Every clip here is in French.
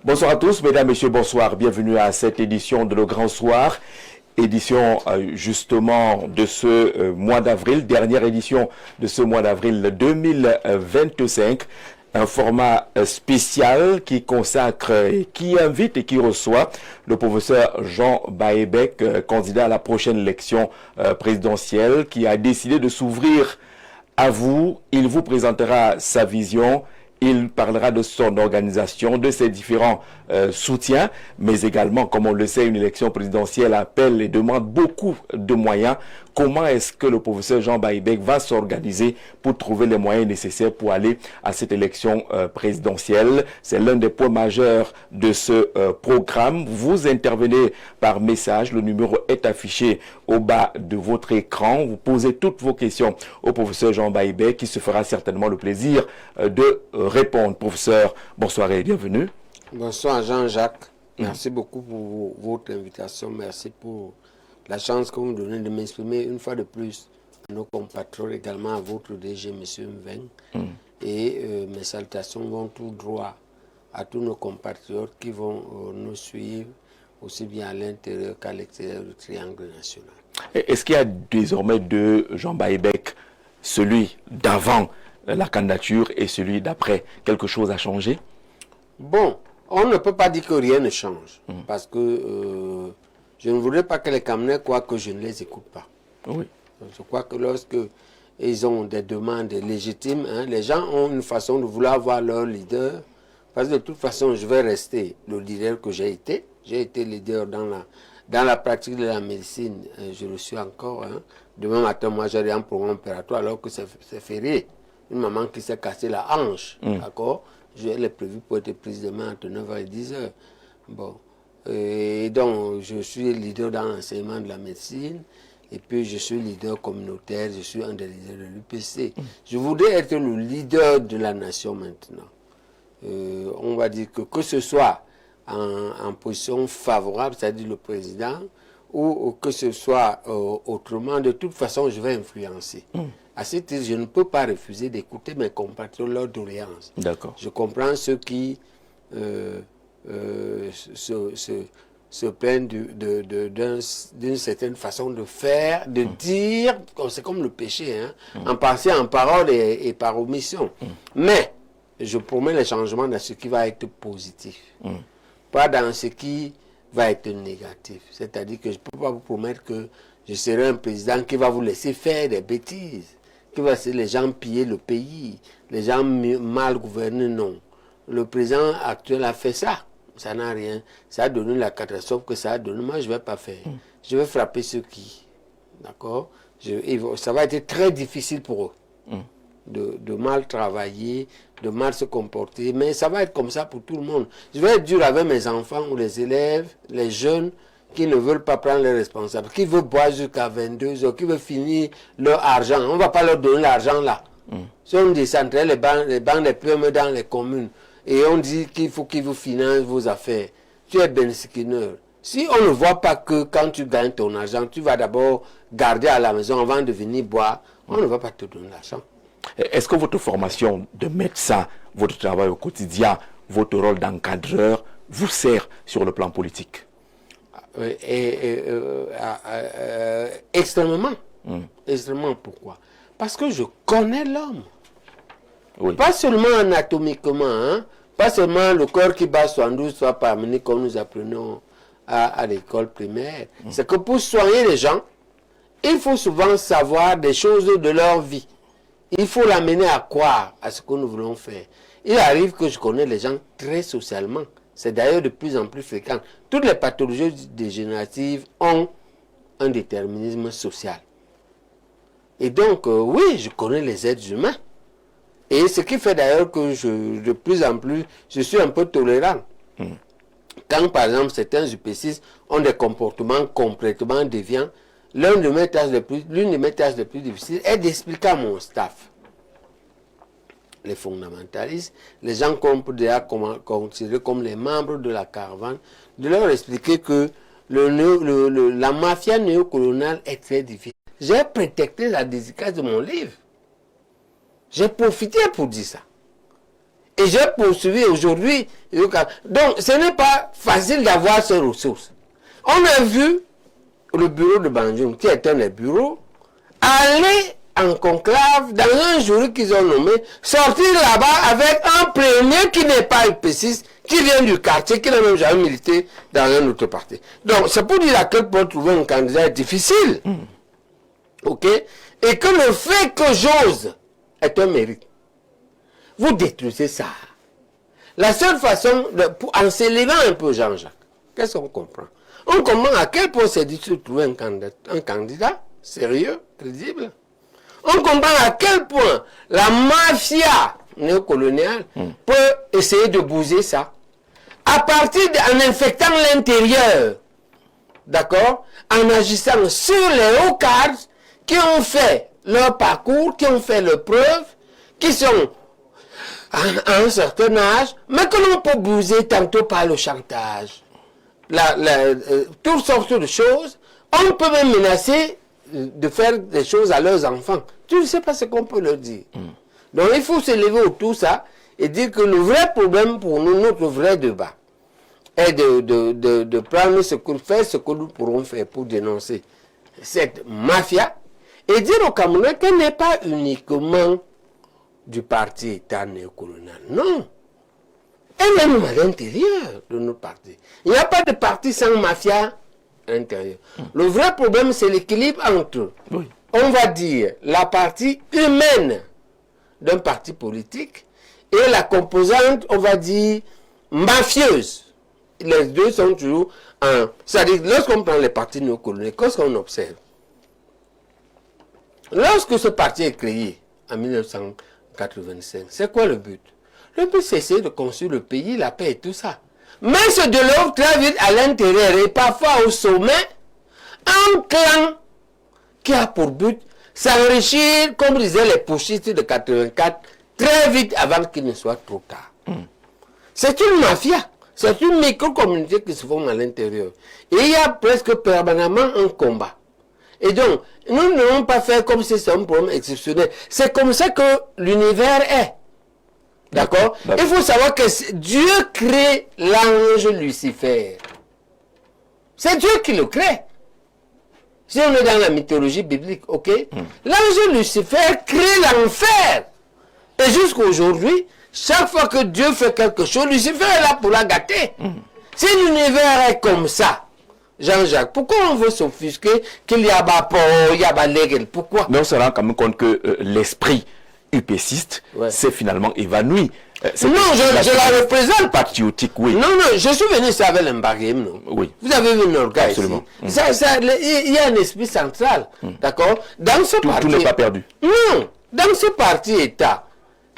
Bonsoir à tous, mesdames, messieurs, bonsoir. Bienvenue à cette édition de Le Grand Soir. Édition justement de ce mois d'avril, dernière édition de ce mois d'avril 2025. Un format spécial qui consacre, qui invite et qui reçoit le professeur Jean Baebek, candidat à la prochaine élection présidentielle, qui a décidé de s'ouvrir à vous. Il vous présentera sa vision. Il parlera de son organisation, de ses différents soutiens, mais également, comme on le sait, une élection présidentielle appelle et demande beaucoup de moyens. Comment est-ce que le professeur Jean Baebek va s'organiser pour trouver les moyens nécessaires pour aller à cette élection présidentielle? C'est l'un des points majeurs de ce programme. Vous intervenez par message. Le numéro est affiché au bas de votre écran. Vous posez toutes vos questions au professeur Jean Baebek qui se fera certainement le plaisir de répondre. Professeur, bonsoir et bienvenue. Bonsoir Jean-Jacques. Merci beaucoup pour votre invitation. Merci pour la chance que vous me donnez de m'exprimer une fois de plus à nos compatriotes, également à votre DG, M. Mveng. Et mes salutations vont tout droit à tous nos compatriotes qui vont nous suivre aussi bien à l'intérieur qu'à l'extérieur du triangle national. Est-ce qu'il y a désormais deux Jean Baebek, celui d'avant la candidature et celui d'après? Quelque chose a changé? Bon, on ne peut pas dire que rien ne change, parce que je ne voudrais pas que les Camerounais croient que je ne les écoute pas. Oui. Je crois que lorsque ils ont des demandes légitimes, les gens ont une façon de vouloir voir leur leader, parce que de toute façon, je vais rester le leader que j'ai été. J'ai été leader dans la pratique de la médecine, je le suis encore. Demain matin, moi, j'ai un programme opératoire alors que c'est férié. Une maman qui s'est cassée la hanche, d'accord? Elle est prévue pour être prise demain entre 9h et 10h. Bon. Et donc, je suis leader dans l'enseignement de la médecine. Et puis, je suis leader communautaire. Je suis un des leaders de l'UPC. Je voudrais être le leader de la nation maintenant. On va dire que ce soit en position favorable, c'est-à-dire le président, ou que ce soit autrement, de toute façon, je vais influencer. À ce titre, je ne peux pas refuser d'écouter mes compatriotes leurs doléances. D'accord. Je comprends ceux qui se plaignent d'une certaine façon de faire, de dire, c'est comme le péché, en pensée, en parole et par omission. Mais je promets les changements dans ce qui va être positif, pas dans ce qui va être négatif. C'est-à-dire que je ne peux pas vous promettre que je serai un président qui va vous laisser faire des bêtises, qui va laisser les gens piller le pays, les gens mal gouvernés, non. Le président actuel a fait ça. Ça n'a rien. Ça a donné la catastrophe que ça a donné. Moi, je ne vais pas faire. Je vais frapper ceux qui. D'accord? Ça va être très difficile pour eux. De mal travailler, de mal se comporter. Mais ça va être comme ça pour tout le monde. Je vais être dur avec mes enfants ou les élèves, les jeunes qui ne veulent pas prendre les responsables, qui veulent boire jusqu'à 22h, qui veulent finir leur argent. On ne va pas leur donner l'argent là. Si on décentralise les banques des PME dans les communes et on dit qu'il faut qu'ils vous financent vos affaires, tu es bensiquineur. Si on ne voit pas que quand tu gagnes ton argent, tu vas d'abord garder à la maison avant de venir boire, on ne va pas te donner l'argent. Est-ce que votre formation de médecin, votre travail au quotidien, votre rôle d'encadreur vous sert sur le plan politique? Extrêmement. Extrêmement. Pourquoi? Parce que je connais l'homme. Oui. Pas seulement anatomiquement, pas seulement le corps qui bat 72 soit parmi comme nous apprenons à l'école primaire. C'est que pour soigner les gens, il faut souvent savoir des choses de leur vie. Il faut l'amener à croire à ce que nous voulons faire. Il arrive que je connais les gens très socialement. C'est d'ailleurs de plus en plus fréquent. Toutes les pathologies dégénératives ont un déterminisme social. Et donc, oui, je connais les êtres humains. Et ce qui fait d'ailleurs que de plus en plus, je suis un peu tolérant. Quand, par exemple, certains UPCistes ont des comportements complètement déviants, l'une de mes tâches les plus difficiles est d'expliquer à mon staff, les fondamentalistes, les gens qu'on peut déjà considérer comme les membres de la caravane, de leur expliquer que la mafia néocoloniale est très difficile. J'ai prétexté la dédicace de mon livre. J'ai profité pour dire ça. Et j'ai poursuivi aujourd'hui. Donc, ce n'est pas facile d'avoir ces ressources. On a vu le bureau de Banjoum, qui est un des bureaux, aller en conclave dans un jury qu'ils ont nommé, sortir là-bas avec un premier qui n'est pas UPCiste, qui vient du quartier, qui n'a même jamais milité dans un autre parti. Donc, c'est pour dire à quel point trouver un candidat est difficile. OK? Et que le fait que j'ose est un mérite. Vous détruisez ça. La seule façon, en s'élevant un peu Jean-Jacques, qu'est-ce qu'on comprend? On comprend à quel point c'est difficile de trouver un candidat sérieux, crédible. On comprend à quel point la mafia néocoloniale peut essayer de bouger ça. À partir en infectant l'intérieur, d'accord, en agissant sur les hauts cadres qui ont fait leur parcours, qui ont fait leurs preuves, qui sont à un certain âge, mais que l'on peut bouger tantôt par le chantage. Toutes sortes de choses. On peut même menacer de faire des choses à leurs enfants. Tu ne sais pas ce qu'on peut leur dire. Donc il faut se lever autour de ça et dire que le vrai problème pour nous, notre vrai débat, est de prendre ce que nous pourrons faire pour dénoncer cette mafia et dire aux Camerounais qu'elle n'est pas uniquement du parti État néocolonial. Non. Elle est même à l'intérieur de notre parti. Il n'y a pas de parti sans mafia à l'intérieur. Le vrai problème, c'est l'équilibre entre, on va dire, la partie humaine d'un parti politique et la composante, on va dire, mafieuse. Les deux sont toujours en... C'est-à-dire, lorsqu'on prend les partis néocoloniaux, qu'est-ce qu'on observe? Lorsque ce parti est créé en 1985, c'est quoi le but? Le but, c'est essayer de construire le pays, la paix et tout ça. Mais c'est de l'autre très vite à l'intérieur et parfois au sommet, un clan qui a pour but s'enrichir, comme disaient les putschistes de 84, très vite avant qu'il ne soit trop tard. C'est une mafia. C'est une micro-communauté qui se forme à l'intérieur. Et il y a presque permanemment un combat. Et donc, nous ne devons pas faire comme si c'était un problème exceptionnel. C'est comme ça que l'univers est. D'accord? Il faut savoir que Dieu crée l'ange Lucifer. C'est Dieu qui le crée. Si on est dans la mythologie biblique, ok? L'ange Lucifer crée l'enfer. Et jusqu'à aujourd'hui, chaque fois que Dieu fait quelque chose, Lucifer est là pour la gâter. Si l'univers est comme ça, Jean-Jacques, pourquoi on veut s'offusquer qu'il y a pas il y a pas légal? Pourquoi? Mais on se rend quand même compte que l'esprit UPCiste s'est finalement évanoui. Non, je la représente. Patriotique, oui. Non, je suis venu ici avec l'embarguem, non? Oui. Vous avez vu Norga ici. Absolument. Il y a un esprit central, d'accord? Dans ce parti... Tout n'est pas perdu. Non, dans ce parti État,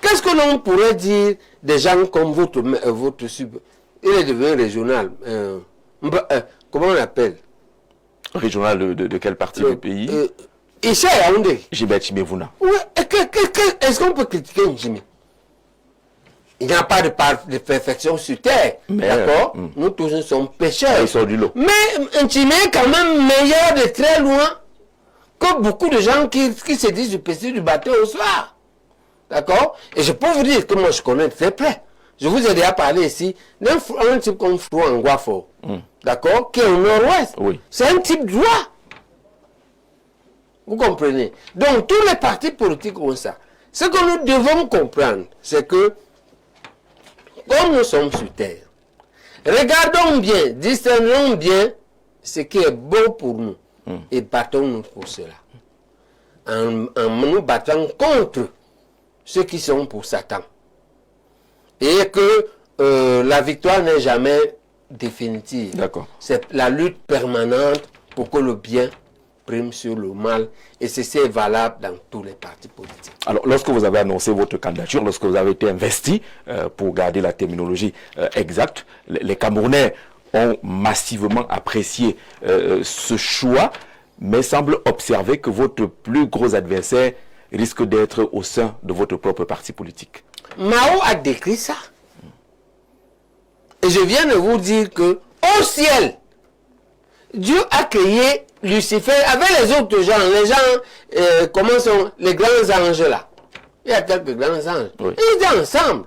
qu'est-ce que l'on pourrait dire des gens comme votre sub... Il est devenu régional. Comment on l'appelle? Régional de quel parti du pays? Ici à Yaoundé. Gilbert Chimevuna. Oui, est-ce qu'on peut critiquer Njimi? Il n'y a pas de perfection sur terre, d'accord? Nous tous nous sommes pécheurs. Ils sortent du lot. Mais Njimi est quand même meilleur de très loin que beaucoup de gens qui se disent du péché du bateau au soir. D'accord? Et je peux vous dire que moi je connais très près. Je vous ai déjà parlé ici d'un type comme Frou Anguafo. D'accord? Qui est au nord-ouest. Oui. C'est un type droit. Vous comprenez? Donc, tous les partis politiques ont ça. Ce que nous devons comprendre, c'est que, comme nous sommes sur terre, regardons bien, distinguons bien ce qui est bon pour nous et battons-nous pour cela. En nous battant contre ceux qui sont pour Satan. Et que la victoire n'est jamais définitive. D'accord. C'est la lutte permanente pour que le bien prime sur le mal, et c'est valable dans tous les partis politiques. Alors, lorsque vous avez annoncé votre candidature, lorsque vous avez été investi, pour garder la terminologie exacte, les Camerounais ont massivement apprécié ce choix, mais semblent observer que votre plus gros adversaire risque d'être au sein de votre propre parti politique. Mao a décrit ça. Et je viens de vous dire que, au ciel, Dieu a créé Lucifer avec les autres gens. Les gens, comment sont les grands anges là? Il y a quelques grands anges. Oui. Ils étaient ensemble.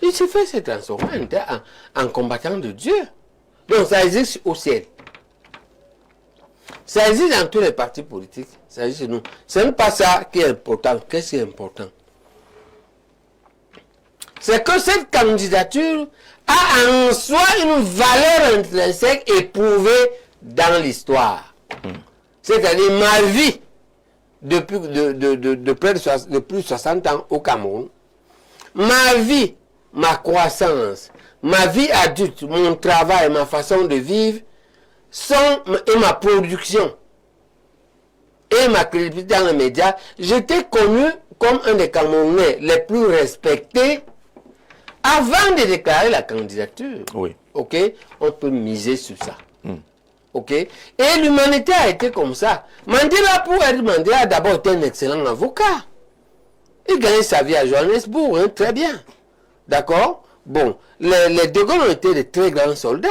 Il se fait se transformer en combattant de Dieu. Donc ça existe au ciel. Ça existe dans tous les partis politiques. Ça existe chez nous. Ce n'est pas ça qui est important. Qu'est-ce qui est important? C'est que cette candidature a en soi une valeur intrinsèque éprouvée dans l'histoire. C'est-à-dire ma vie depuis de près de plus de 60 ans au Cameroun, ma vie, ma croissance, ma vie adulte, mon travail, ma façon de vivre, et ma production et ma crédibilité dans les médias, j'étais connu comme un des Camerounais les plus respectés avant de déclarer la candidature. Oui. Ok, on peut miser sur ça. Ok, et l'humanité a été comme ça. Mandela, pour être Mandela, a d'abord été un excellent avocat. Il gagnait sa vie à Johannesburg, hein, très bien. D'accord? Bon, les De Gaulle ont été de très grands soldats.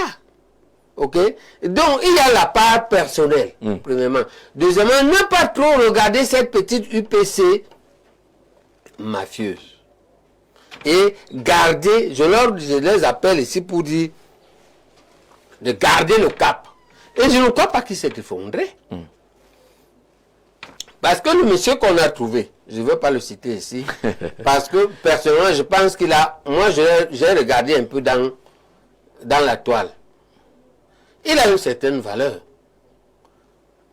Ok? Donc, il y a la part personnelle, premièrement. Deuxièmement, ne pas trop regarder cette petite UPC mafieuse. Et garder, je les appelle ici pour dire, de garder le cap. Et je ne crois pas qu'il s'est effondré. Parce que le monsieur qu'on a trouvé, je ne veux pas le citer ici, parce que personnellement, je pense qu'il a, moi j'ai regardé un peu dans la toile. Il a une certaine valeur.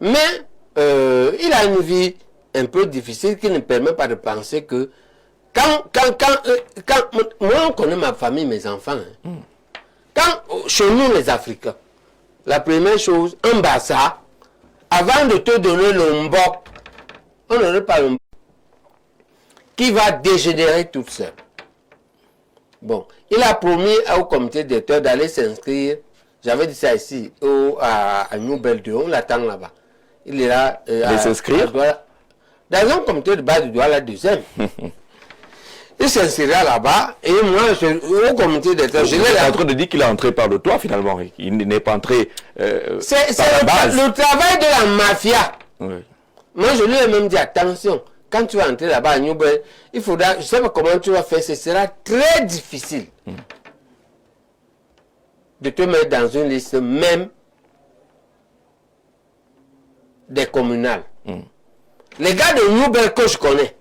Mais il a une vie un peu difficile qui ne permet pas de penser que quand moi on connaît ma famille, mes enfants, hein, quand chez nous les Africains, la première chose, un bassa, avant de te donner le mbok, on n'aurait pas le mbok, qui va dégénérer toute seule. Bon, il a promis au comité directeur d'aller s'inscrire, j'avais dit ça ici, à New Belgium, on l'attend là-bas. Il est là. Il s'inscrire dans un comité de base du droit, la deuxième. Il s'inscrira là-bas, et moi, au comité directeur, je l'ai en train de dire qu'il est entré par le toit, finalement. Il n'est pas entré c'est par la base. Le travail de la mafia. Oui. Moi, je lui ai même dit, attention, quand tu vas entrer là-bas à New Belgium, il faudra, je ne sais pas comment tu vas faire, ce sera très difficile de te mettre dans une liste même des communales. Les gars de New Belgium que je connais,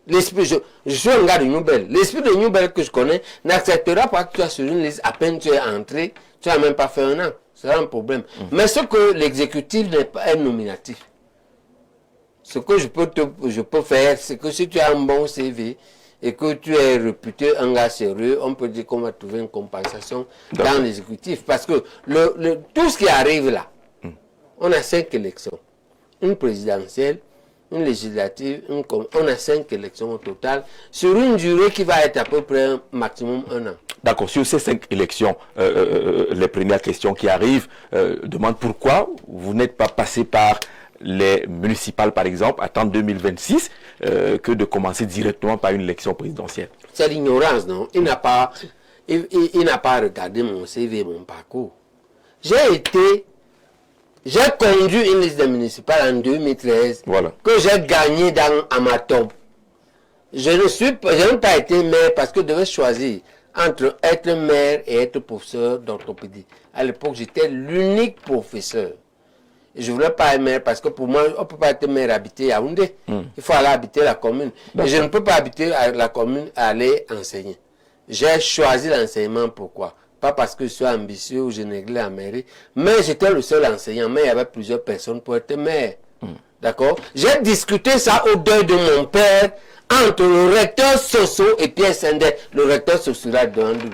je suis un gars de New Belgium, l'esprit de New Belgium que je connais n'acceptera pas que tu sois sur une liste, à peine tu es entré, tu n'as même pas fait un an. C'est un problème. Mais ce que l'exécutif n'est pas un nominatif. Ce que je peux faire, c'est que si tu as un bon CV et que tu es réputé un gars sérieux, on peut dire qu'on va trouver une compensation dans l'exécutif. Parce que tout ce qui arrive là, on a 5 élections. Une présidentielle, une législative, on a 5 élections au total, sur une durée qui va être à peu près maximum 1 an. D'accord, sur ces 5 élections, les premières questions qui arrivent demandent pourquoi vous n'êtes pas passé par les municipales, par exemple, attendre 2026 que de commencer directement par une élection présidentielle. C'est l'ignorance, non? Il n'a pas regardé mon CV, mon parcours. J'ai conduit une liste municipale en 2013 que j'ai gagné dans Amatom. Je n'ai pas été maire parce que je devais choisir entre être maire et être professeur d'orthopédie. À l'époque, j'étais l'unique professeur. Et je ne voulais pas être maire parce que pour moi, on ne peut pas être maire habiter à Yaoundé. Il faut aller habiter la commune. Et je ne peux pas habiter la commune et aller enseigner. J'ai choisi l'enseignement, pourquoi? Pas parce que je suis ambitieux ou je néglais la mairie, mais j'étais le seul enseignant, mais il y avait plusieurs personnes pour être maire. D'accord? J'ai discuté ça au deuil de mon père entre le recteur Soso et Pierre Sendé. Le recteur Soso là devant lui.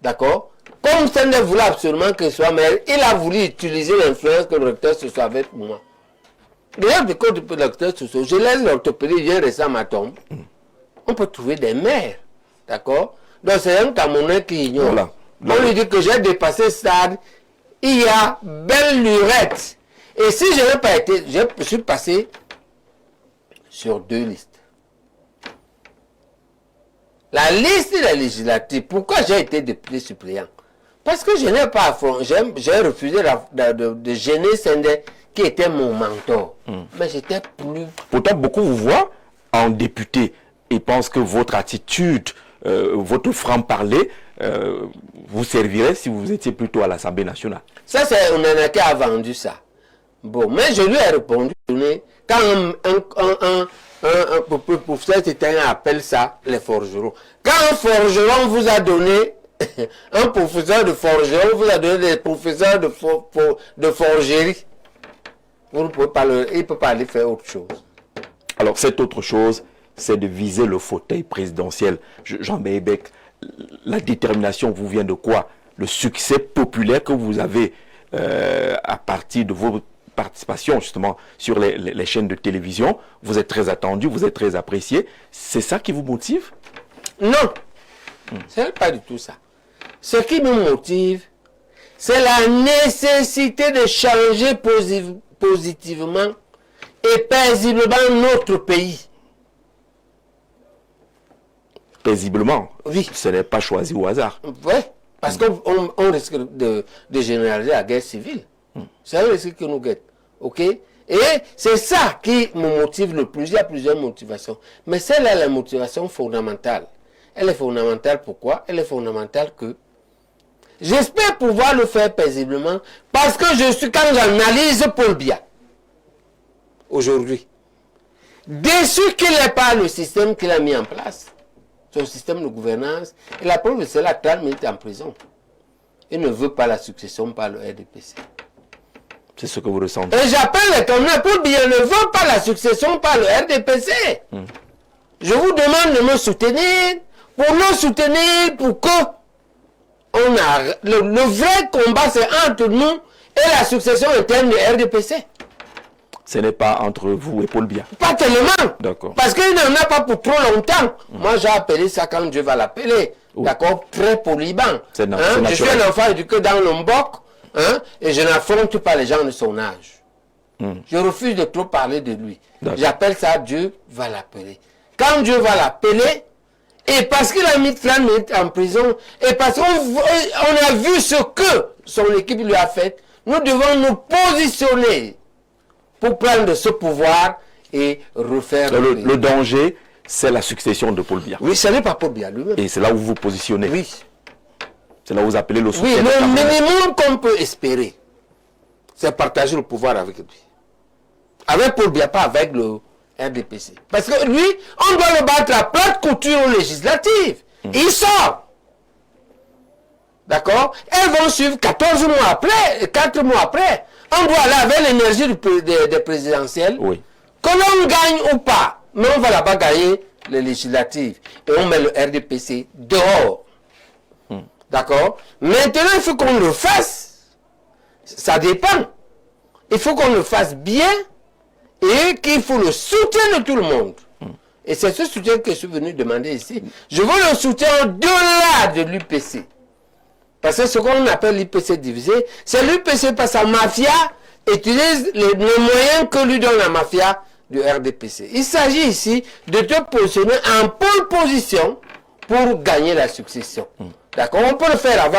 D'accord? Comme Sendé voulait absolument que je sois maire, il a voulu utiliser l'influence que le recteur Soso avait pour moi. D'ailleurs, du côté du recteur Soso, je laisse l'orthopédie, il vient rester à ma tombe. On peut trouver des maires. D'accord? Donc c'est un Camerounais qui ignore. Voilà. On lui dit que j'ai dépassé ce stade. Il y a belle lurette. Et si je n'ai pas été, je suis passé sur 2 listes. La liste de la législative, pourquoi j'ai été député suppléant? Parce que je n'ai pas j'ai refusé de gêner Sendé qui était mon mentor. Mais j'étais plus... Pourtant, beaucoup vous voient en député et pensent que votre attitude votre franc-parler vous servirait si vous étiez plutôt à l'Assemblée nationale. Ça, c'est Onana qui a vendu ça. Bon, mais je lui ai répondu, quand un professeur appelle ça les forgerons. Quand un forgeron vous a donné, un professeur de forgeron vous a donné des professeurs de forgerie, vous ne pouvez pas il ne peut pas aller faire autre chose. Alors, cette autre chose, c'est de viser le fauteuil présidentiel. Jean Baïbek, la détermination vous vient de quoi? Le succès populaire que vous avez à partir de vos participations justement sur les chaînes de télévision, vous êtes très attendu, vous êtes très apprécié. C'est ça qui vous motive? Non, ce n'est pas du tout ça. Ce qui me motive, c'est la nécessité de changer positivement et paisiblement notre pays. Paisiblement? Oui. Ce n'est pas choisi au hasard. Oui, parce qu'on risque de généraliser la guerre civile. C'est un risque que nous guette. OK? Et c'est ça qui me motive le plus. Il y a plusieurs motivations. Mais celle-là, la motivation fondamentale. Elle est fondamentale pourquoi? Elle est fondamentale que j'espère pouvoir le faire paisiblement parce que quand j'analyse Paul Biya, aujourd'hui, déçu qu'il n'ait pas le système qu'il a mis en place, son système de gouvernance, et la preuve, c'est là, 30 minutes en prison. Il ne veut pas la succession par le RDPC. C'est ce que vous ressentez. Et j'appelle les Camerounais pour dire, ne veut pas la succession par le RDPC. Je vous demande de me soutenir, pour nous soutenir, pour que le vrai combat, c'est entre nous et la succession interne du RDPC. Ce n'est pas entre vous et Paul Biya. Pas tellement. D'accord. Parce qu'il n'en a pas pour trop longtemps. Moi, j'ai appelé ça quand Dieu va l'appeler. D'accord? Très polybant. Je suis un enfant éduqué dans l'Ombok. Et je n'affronte pas les gens de son âge. Je refuse de trop parler de lui. J'appelle ça Dieu va l'appeler. Quand Dieu va l'appeler, et parce qu'il a mis 30 minutes en prison, et parce qu'on a vu ce que son équipe lui a fait, nous devons nous positionner pour prendre ce pouvoir et refaire le danger, c'est la succession de Paul Biya. Oui, ce n'est pas Paul Biya lui-même. Et c'est là où vous vous positionnez. Oui. C'est là où vous appelez le soutien. Oui, le minimum qu'on peut espérer, c'est partager le pouvoir avec lui. Avec Paul Biya, pas avec le RDPC. Parce que lui, on doit le battre à plate couture législative. Il sort. D'accord? Elles vont suivre 14 mois après, 4 mois après. On doit aller avec l'énergie des présidentielles. Oui. Que l'on gagne ou pas, mais on va là-bas gagner les législatives. Et on met le RDPC dehors. D'accord? Maintenant, il faut qu'on le fasse. Ça dépend. Il faut qu'on le fasse bien et qu'il faut le soutien de tout le monde. Et c'est ce soutien que je suis venu demander ici. Je veux le soutien au-delà de l'UPC. Parce que ce qu'on appelle l'UPC divisé, c'est l'UPC parce que sa mafia utilise les moyens que lui donne la mafia du RDPC. Il s'agit ici de te positionner en pole position pour gagner la succession. D'accord? On peut le faire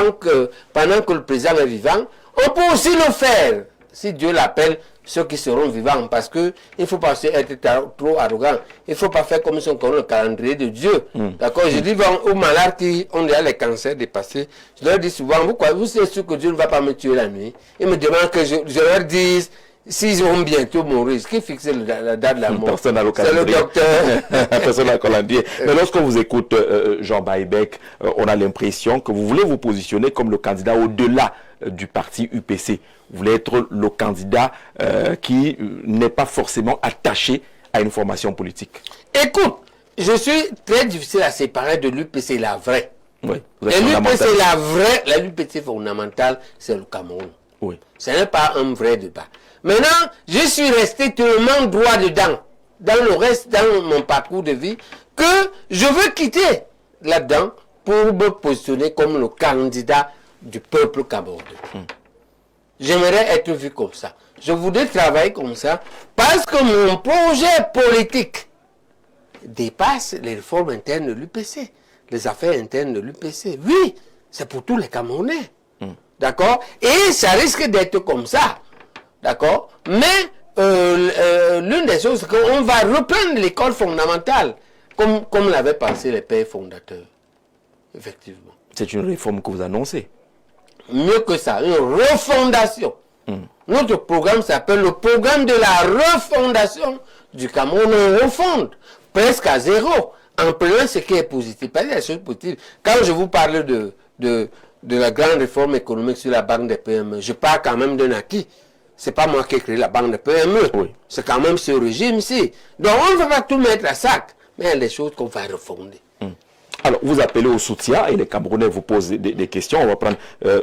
pendant que le président est vivant. On peut aussi le faire, si Dieu l'appelle, ceux qui seront vivants. Parce qu'il ne faut pas être trop arrogant. Il ne faut pas faire comme si on connaît le calendrier de Dieu. D'accord? Je dis aux malades qui ont déjà les cancers dépassés, je leur dis souvent, vous êtes sûr que Dieu ne va pas me tuer la nuit? Ils me demandent que je leur dise s'ils vont bientôt mourir. Qui fixe la date de la mort? Personne n'a le C'est le docteur. Personne n'a le calendrier. Mais lorsqu'on vous écoute, Jean Baïbek, on a l'impression que vous voulez vous positionner comme le candidat au-delà du parti UPC. Vous voulez être le candidat qui n'est pas forcément attaché à une formation politique. Écoute, je suis très difficile à séparer de l'UPC, la vraie. Oui, et l'UPC, la vraie, la l'UPC fondamentale, c'est le Cameroun. Oui. Ce n'est pas un vrai débat. Maintenant, je suis resté tellement droit dedans, dans le reste, dans mon parcours de vie, que je veux quitter là-dedans pour me positionner comme le candidat du peuple camerounais. J'aimerais être vu comme ça. Je voudrais travailler comme ça parce que mon projet politique dépasse les réformes internes de l'UPC, les affaires internes de l'UPC. Oui, c'est pour tous les Camerounais. D'accord? Et ça risque d'être comme ça. D'accord? Mais l'une des choses, c'est qu'on va reprendre l'école fondamentale, comme l'avaient pensé les pères fondateurs. Effectivement. C'est une réforme que vous annoncez. Mieux que ça, une refondation. Notre programme s'appelle le programme de la refondation du Cameroun. On refonde presque à zéro, en prenant ce qui est positif. Pas des choses positives. Quand je vous parle de la grande réforme économique sur la banque des PME, je parle quand même d'un acquis. C'est pas moi qui ai créé la banque des PME. Oui. C'est quand même ce régime-ci. Donc on ne va pas tout mettre à sac, mais il y a des choses qu'on va refonder. Alors, vous appelez au soutien et les Camerounais vous posent des questions. On va prendre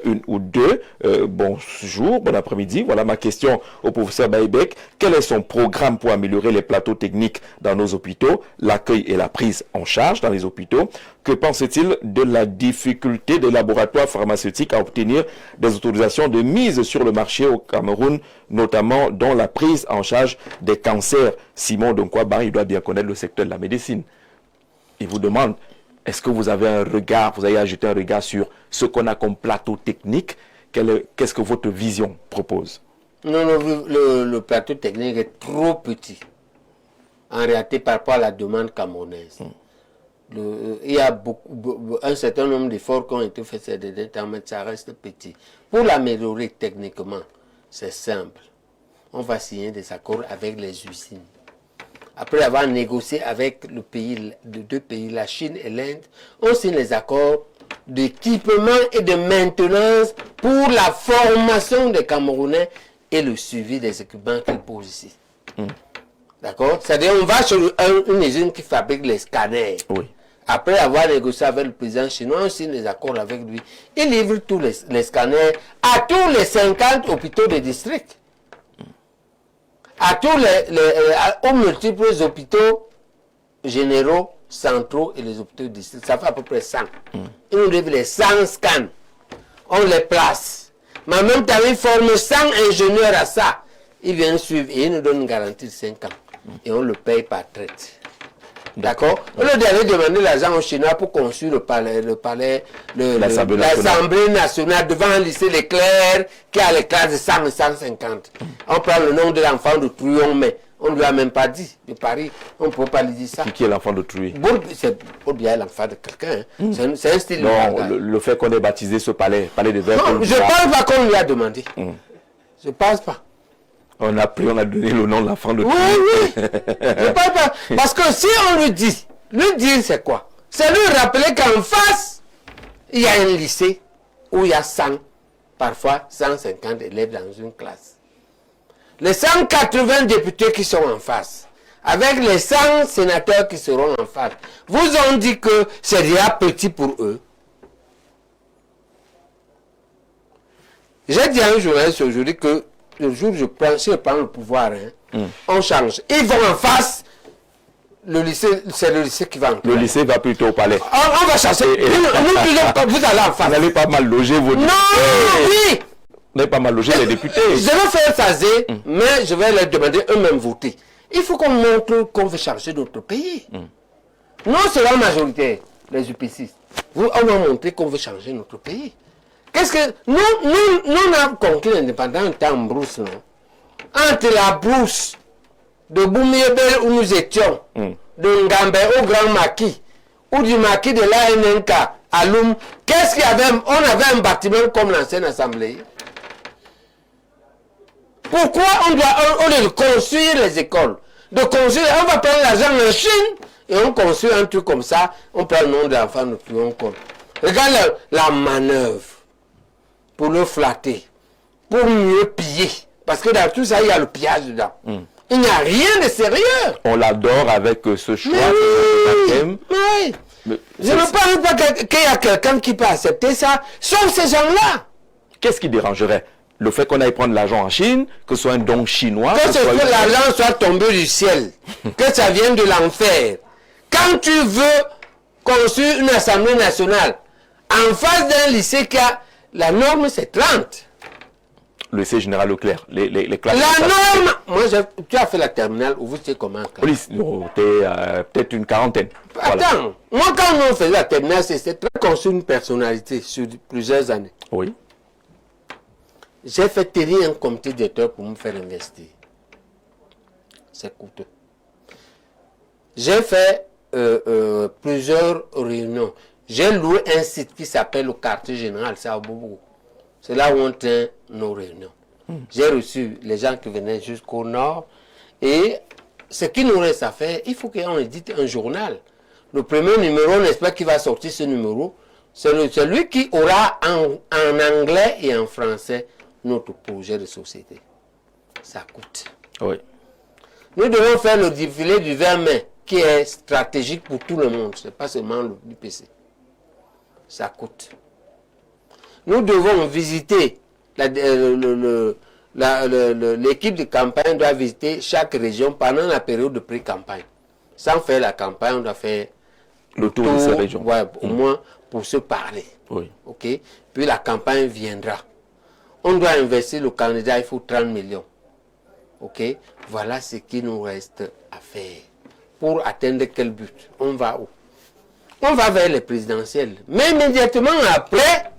une ou deux. Bonjour, bon après-midi. Voilà ma question au professeur Baïbek. Quel est son programme pour améliorer les plateaux techniques dans nos hôpitaux, l'accueil et la prise en charge dans les hôpitaux? Que pense-t-il de la difficulté des laboratoires pharmaceutiques à obtenir des autorisations de mise sur le marché au Cameroun, notamment dans la prise en charge des cancers? Simon Donkwa, il doit bien connaître le secteur de la médecine. Il vous demande... Est-ce que vous avez un regard, vous avez ajouté un regard sur ce qu'on a comme plateau technique? Qu'est-ce que votre vision propose? Non, le plateau technique est trop petit. En réalité, par rapport à la demande camerounaise. Il y a un certain nombre d'efforts qui ont été faits ces derniers temps, mais ça reste petit. Pour l'améliorer techniquement, c'est simple. On va signer des accords avec les usines. Après avoir négocié avec deux pays, la Chine et l'Inde, on signe les accords d'équipement et de maintenance pour la formation des Camerounais et le suivi des équipements qu'ils posent ici. D'accord? C'est-à-dire on va sur une usine qui fabrique les scanners. Oui. Après avoir négocié avec le président chinois, on signe des accords avec lui. Il livre tous les scanners à tous les 50 hôpitaux de district. À tous aux multiples hôpitaux généraux, centraux et les hôpitaux districts. Ça fait à peu près 100. Ils nous livrent les 100 scans. On les place. Mais en même temps, ils forment 100 ingénieurs à ça. Ils viennent suivre et ils nous donnent une garantie de 5 ans. Et on le paye par traite. D'accord? On leur avait demandé l'argent aux Chinois pour construire l'Assemblée nationale devant un lycée Leclerc qui a les classes de 100 et 150. On prend le nom de l'enfant de Trouy, on met. On ne lui a même pas dit de Paris. On ne peut pas lui dire ça. Qui est l'enfant de Trouy? C'est pour bien l'enfant de quelqu'un. Hein. C'est un style. Non, le fait qu'on ait baptisé ce palais des Verts. Non, je ne pense pas qu'on lui a demandé. Je ne pense pas. On a donné le nom de l'enfant de Trouy. Oui. Je pense pas. Parce que si on lui dire c'est quoi? C'est lui rappeler qu'en face, il y a un lycée où il y a 100, parfois 150 élèves dans une classe. Les 180 députés qui sont en face, avec les 100 sénateurs qui seront en face, vous ont dit que c'est déjà petit pour eux. J'ai dit à un journaliste aujourd'hui que le jour où si je prends le pouvoir, on change. Ils vont en face, le lycée, c'est le lycée qui va en face. Le lycée va plutôt au palais. On va chercher. Vous allez en face. Vous n'allez pas mal loger vos députés. Non, oui. Vous n'avez pas mal logé les députés. Je vais faire phaser, mais je vais leur demander eux-mêmes voter. Il faut qu'on montre qu'on veut changer notre pays. Non seulement majoritaire, les UPC. On va montrer qu'on veut changer notre pays. Qu'est-ce que... Nous avons conclu l'indépendance en brousse, non? Entre la brousse de Boumiébel où nous étions, de Ngambé au Grand Maquis, ou du Maquis de l'ANNK à Loum, qu'est-ce qu'il y avait? On avait un bâtiment comme l'ancienne assemblée. Pourquoi on doit construire les écoles? On va prendre l'argent en Chine et on construit un truc comme ça, on prend le nom de l'enfant, nous tuons encore. Regarde la manœuvre pour le flatter, pour mieux piller. Parce que dans tout ça, il y a le pillage dedans. Il n'y a rien de sérieux. On l'adore avec ce choix. Oui. Je ne pense pas qu'il y a quelqu'un qui peut accepter ça, sauf ces gens-là. Qu'est-ce qui dérangerait? Le fait qu'on aille prendre l'argent en Chine, que ce soit un don chinois... Que l'argent soit tombé du ciel, que ça vienne de l'enfer. Quand tu veux construire une assemblée nationale, en face d'un lycée qui a... La norme, c'est 30. Le lycée général Leclerc, les classes... La norme... Moi, tu as fait la terminale, où vous savez comment... Police, peut-être une quarantaine. Attends, voilà. Moi, quand on faisait la terminale, c'était très construire une personnalité sur plusieurs années. Oui. J'ai fait tenir un comité directeur pour me faire investir. C'est coûteux. J'ai fait plusieurs réunions. J'ai loué un site qui s'appelle le quartier général, c'est à Bobo. C'est là où on tient nos réunions. J'ai reçu les gens qui venaient jusqu'au nord. Et ce qui nous reste à faire, il faut qu'on édite un journal. Le premier numéro, on espère qu'il va sortir ce numéro. C'est celui qui aura en anglais et en français notre projet de société. Ça coûte. Oui. Nous devons faire le défilé du 20 mai, qui est stratégique pour tout le monde. Ce n'est pas seulement l'UPC. Ça coûte. Nous devons visiter, l'équipe de campagne doit visiter chaque région pendant la période de pré-campagne. Sans faire la campagne, on doit faire le tour de ces régions. Ouais, au moins pour se parler. Oui. Ok. Puis la campagne viendra. On doit investir le candidat, il faut 30 millions. Ok. Voilà ce qui nous reste à faire. Pour atteindre quel but? On va où? On va vers les présidentielles. Mais immédiatement après,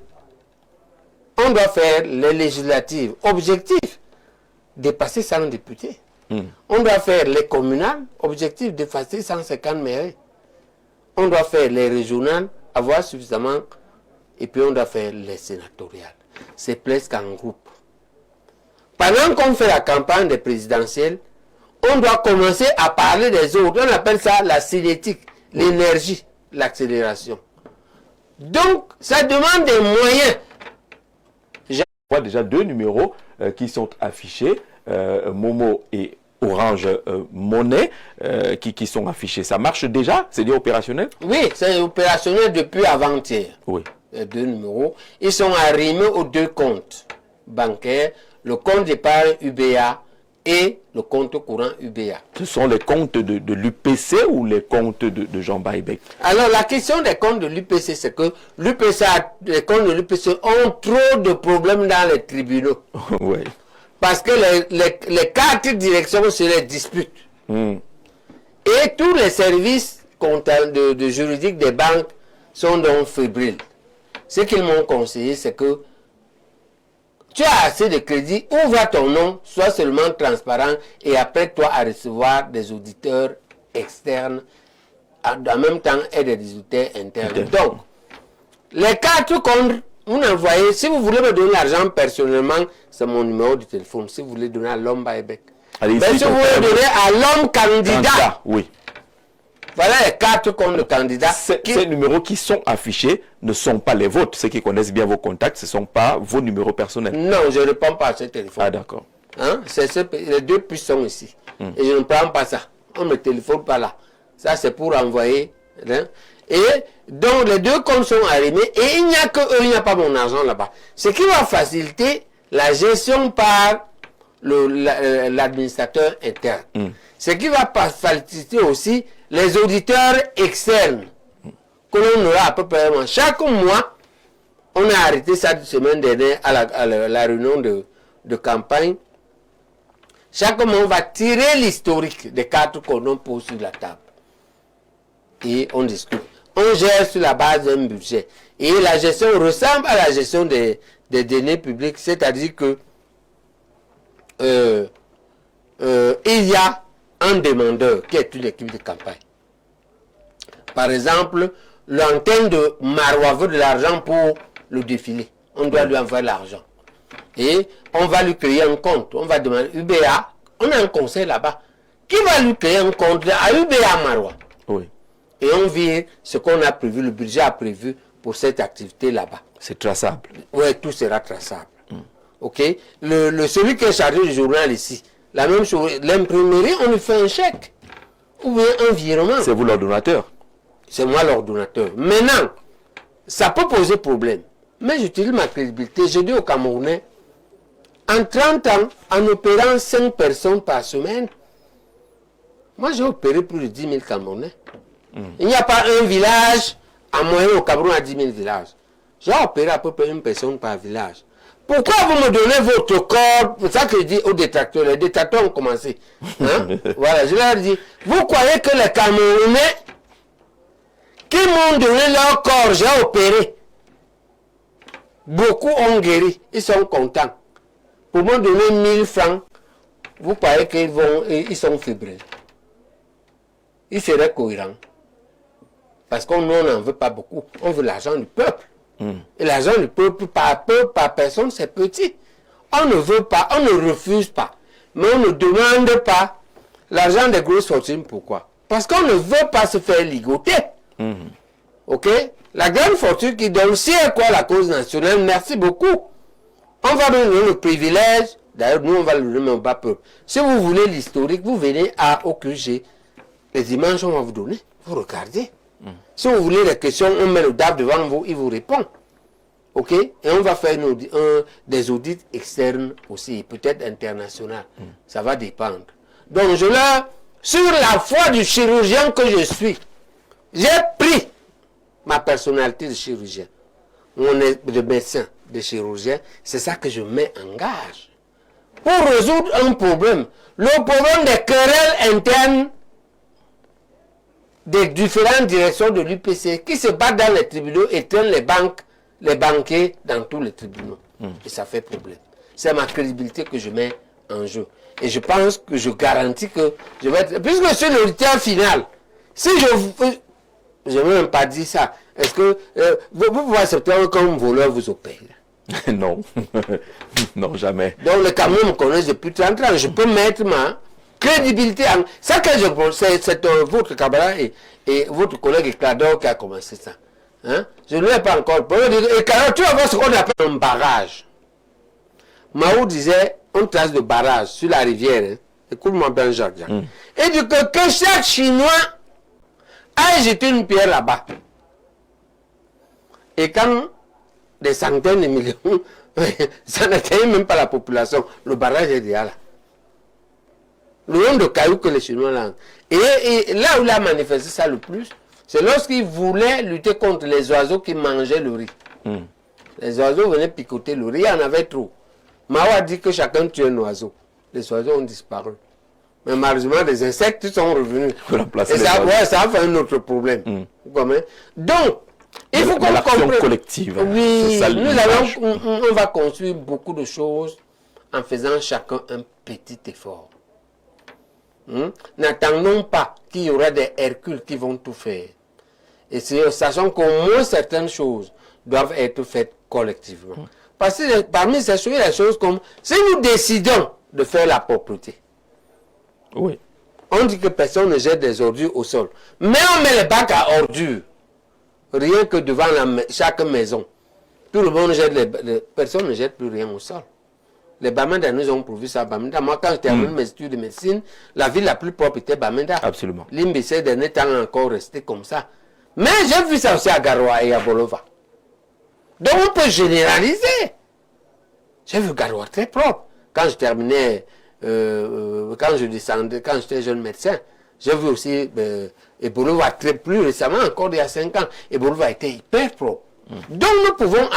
on doit faire les législatives. Objectif, dépasser 100 députés. On doit faire les communales. Objectif, dépasser 150 mairies. On doit faire les régionales, avoir suffisamment. Et puis on doit faire les sénatoriales. C'est presque en groupe. Pendant qu'on fait la campagne des présidentielles, on doit commencer à parler des autres. On appelle ça la cinétique, l'énergie, l'accélération. Donc, ça demande des moyens. Je vois déjà 2 numéros qui sont affichés, Momo et Orange Monnaie, qui sont affichés. Ça marche déjà? C'est déjà opérationnel? Oui, c'est opérationnel depuis avant-hier. Oui. Les 2 numéros. Ils sont arrimés aux 2 comptes bancaires, le compte d'épargne UBA et le compte courant UBA. Ce sont les comptes de l'UPC ou les comptes de Jean Baïbek? Alors, la question des comptes de l'UPC, c'est que les comptes de l'UPC ont trop de problèmes dans les tribunaux. Oui. Parce que les cartes direction se les disputent. Et tous les services comptables de juridiques des banques sont donc fébriles. Ce qu'ils m'ont conseillé, c'est que tu as assez de crédit, ouvre ton nom, sois seulement transparent et apprête-toi à recevoir des auditeurs externes, en même temps et des auditeurs internes. Donc, les 4 comptes, vous envoyez, si vous voulez me donner l'argent personnellement, c'est mon numéro de téléphone. Si vous voulez donner à l'homme Baïbek. Mais si vous voulez donner à l'homme candidat, oui. Voilà les 4 comptes de candidats. Ces numéros qui sont affichés ne sont pas les vôtres. Ceux qui connaissent bien vos contacts, ce ne sont pas vos numéros personnels. Non, je ne réponds pas à ce téléphone. Ah, d'accord. Hein? Les 2 puces sont ici. Et je ne prends pas ça. On ne me téléphone pas là. Ça, c'est pour envoyer. Hein? Et donc, les 2 comptes sont arrimés. Et il n'y a que eux, il n'y a pas mon argent là-bas. Ce qui va faciliter la gestion par l'administrateur interne. Ce qui va faciliter aussi les auditeurs externes que l'on aura à peu près. Chaque mois, on a arrêté ça la semaine dernière à la réunion de campagne. Chaque mois, on va tirer l'historique des 4 qu'on pose sur la table. Et on discute. On gère sur la base d'un budget. Et la gestion ressemble à la gestion des données publiques, c'est-à-dire que il y a un demandeur qui est une équipe de campagne. Par exemple, l'antenne de Marois veut de l'argent pour le défilé. On doit lui envoyer l'argent. Et on va lui créer un compte. On va demander UBA. On a un conseil là-bas. Qui va lui créer un compte à UBA Marois? Oui. Et on vire ce qu'on a prévu, le budget a prévu pour cette activité là-bas. C'est traçable. Oui, tout sera traçable. Ok. Celui qui est chargé du journal ici, la même chose, l'imprimerie, on lui fait un chèque. Ou bien un virement. C'est vous l'ordonnateur? C'est moi l'ordonnateur. Maintenant, ça peut poser problème. Mais j'utilise ma crédibilité. Je dis aux Camerounais, en 30 ans, en opérant 5 personnes par semaine, moi j'ai opéré plus de 10 000 Camerounais. Il n'y a pas un village, en moyenne au Cameroun à 10 000 villages. J'ai opéré à peu près 1 personne par village. Pourquoi vous me donnez votre corps? C'est ça que je dis aux détracteurs. Les détracteurs ont commencé. Hein? Voilà, je leur dis, vous croyez que les Camerounais qui m'ont donné leur corps, j'ai opéré. Beaucoup ont guéri, ils sont contents. Pour me donner 1000 francs, vous croyez qu'ils sont fébriles. Ils seraient cohérents. Parce qu'on n'en veut pas beaucoup. On veut l'argent du peuple. Et l'argent du peuple, par personne, c'est petit. On ne veut pas, on ne refuse pas. Mais on ne demande pas l'argent des grosses fortunes. Pourquoi? Parce qu'on ne veut pas se faire ligoter. Ok? La grande fortune qui donne, si elle croit la cause nationale, merci beaucoup. On va donner le privilège. D'ailleurs, nous, on va le donner au bas peuple. Si vous voulez l'historique, vous venez à OQG. Les images, on va vous donner. Vous regardez. Si vous voulez les questions, on met le DAF devant vous, il vous répond. Ok? Et on va faire des audits externes aussi, peut-être internationaux. Ça va dépendre. Donc, sur la foi du chirurgien que je suis, j'ai pris ma personnalité de chirurgien. On est de médecin, de chirurgien. C'est ça que je mets en gage. Pour résoudre un problème. Le problème des querelles internes des différentes directions de l'UPC qui se battent dans les tribunaux et traînent les banquiers dans tous les tribunaux. Et ça fait problème. C'est ma crédibilité que je mets en jeu. Et je pense que je garantis que je vais être... Puisque je suis l'auditeur final, si je ne veux même pas dire ça, est-ce que vous pouvez accepter qu'un voleur vous opère? Non. Non, jamais. Donc les Camerounais me connaissent depuis 30 ans. Je peux mettre ma crédibilité en... Ça que c'est votre camarade et votre collègue Eklador qui a commencé ça. Hein? Je ne lui ai pas encore... Et Eklador, tu vas voir ce qu'on appelle un barrage. Mao disait, on trace de barrage sur la rivière. Hein? Écoute-moi bien, Jacques. Et dit que chaque Chinois a jeté une pierre là-bas. Et quand des centaines de millions, ça n'atteint même pas la population, le barrage est déjà là. Le nombre de cailloux que les Chinois lancent. Et là où il a manifesté ça le plus, c'est lorsqu'il voulait lutter contre les oiseaux qui mangeaient le riz. Les oiseaux venaient picoter le riz, il y en avait trop. Mao a dit que chacun tue un oiseau. Les oiseaux ont disparu. Mais malheureusement, les insectes sont revenus. Et ça, ça a fait un autre problème. Donc, il faut qu'on comprenne. Collective. Oui, on va construire beaucoup de choses en faisant chacun un petit effort. N'attendons pas qu'il y aura des Hercules qui vont tout faire. Et sachant qu'au moins certaines choses doivent être faites collectivement. Parce que parmi ces choses, il y a des choses comme si nous décidons de faire la propreté. Oui. On dit que personne ne jette des ordures au sol. Mais on met les bacs à ordures. Rien que devant chaque maison. Tout le monde jette personne ne jette plus rien au sol. Les Bamenda nous ont prouvé ça. Bamenda. Moi, quand j'ai terminé mes études de médecine, la ville la plus propre était Bamenda. Absolument. Limbe, ces derniers temps encore resté comme ça. Mais j'ai vu ça aussi à Garoua et à Bolova. Donc on peut généraliser. J'ai vu Garoua très propre. Quand je terminais, quand je descendais, quand j'étais jeune médecin, j'ai vu aussi Bolova plus récemment, encore il y a 5 ans. Bolova était hyper propre. Donc nous pouvons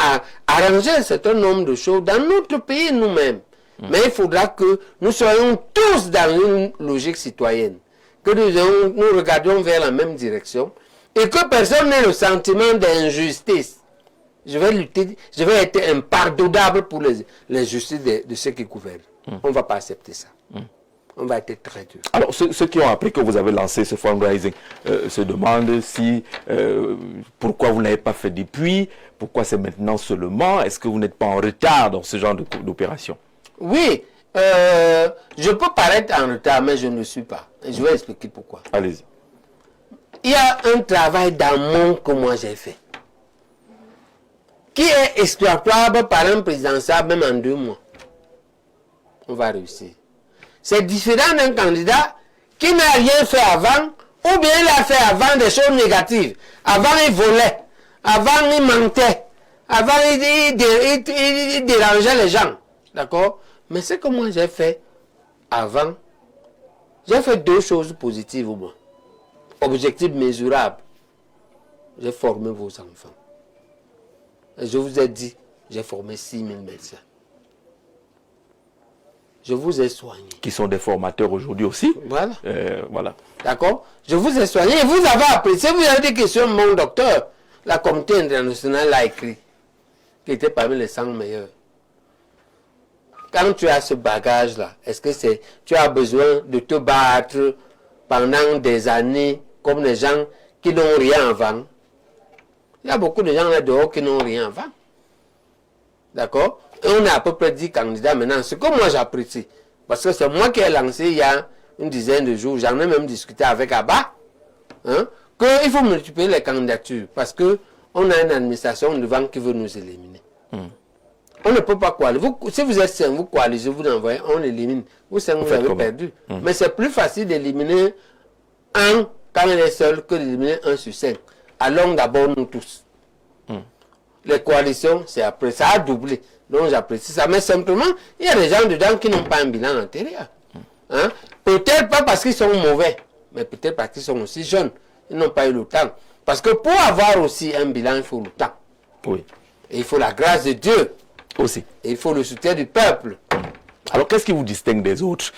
arranger un certain nombre de choses dans notre pays nous-mêmes. Mais il faudra que nous soyons tous dans une logique citoyenne. Que nous regardions vers la même direction. Et que personne n'ait le sentiment d'injustice. Je vais lutter, je vais être impardonnable pour les justices de ceux qui gouvernent. On ne va pas accepter ça. On va être très dur. Alors, ceux qui ont appris que vous avez lancé ce fundraising se demandent si, pourquoi vous n'avez pas fait depuis, pourquoi c'est maintenant seulement, est-ce que vous n'êtes pas en retard dans ce genre d'opération? Oui, je peux paraître en retard, mais je ne le suis pas. Et je vais expliquer pourquoi. Allez-y. Il y a un travail d'amour que moi j'ai fait, qui est exploitable par un présidentiable même en 2 mois. On va réussir. C'est différent d'un candidat qui n'a rien fait avant, ou bien il a fait avant des choses négatives. Avant il volait, avant il mentait, avant il dérangeait les gens. D'accord? Mais ce que moi j'ai fait avant, j'ai fait 2 choses positives au moins. Objectif mesurable. J'ai formé vos enfants. Et je vous ai dit, j'ai formé 6000 médecins. Je vous ai soigné. Qui sont des formateurs aujourd'hui aussi. Voilà. Voilà. D'accord? Je vous ai soigné et vous avez apprécié. Vous avez des questions, mon docteur. La communauté internationale l'a écrit. Qui était parmi les 100 meilleurs. Quand tu as ce bagage-là, est-ce que tu as besoin de te battre pendant des années comme les gens qui n'ont rien à vendre. Il y a beaucoup de gens là dehors qui n'ont rien à vendre. D'accord? Et on a à peu près 10 candidats maintenant. Ce que moi j'apprécie, parce que c'est moi qui ai lancé il y a une dizaine de jours, j'en ai même discuté avec Abba, hein, qu'il faut multiplier les candidatures parce qu'on a une administration devant qui veut nous éliminer. On ne peut pas coaliser. Si vous êtes 5, vous coalisez, vous envoyez, on élimine. Vous 5, vous avez perdu. Mais c'est plus facile d'éliminer un quand il est seul que d'éliminer 1 sur 5. Allons d'abord nous tous. Les coalitions, c'est après. Ça a doublé. Donc j'apprécie ça. Mais simplement, il y a des gens dedans qui n'ont pas un bilan antérieur. Hein? Peut-être pas parce qu'ils sont mauvais, mais peut-être parce qu'ils sont aussi jeunes. Ils n'ont pas eu le temps. Parce que pour avoir aussi un bilan, il faut le temps. Oui. Et il faut la grâce de Dieu. Aussi. Et il faut le soutien du peuple. Alors, qu'est-ce qui vous distingue des autres?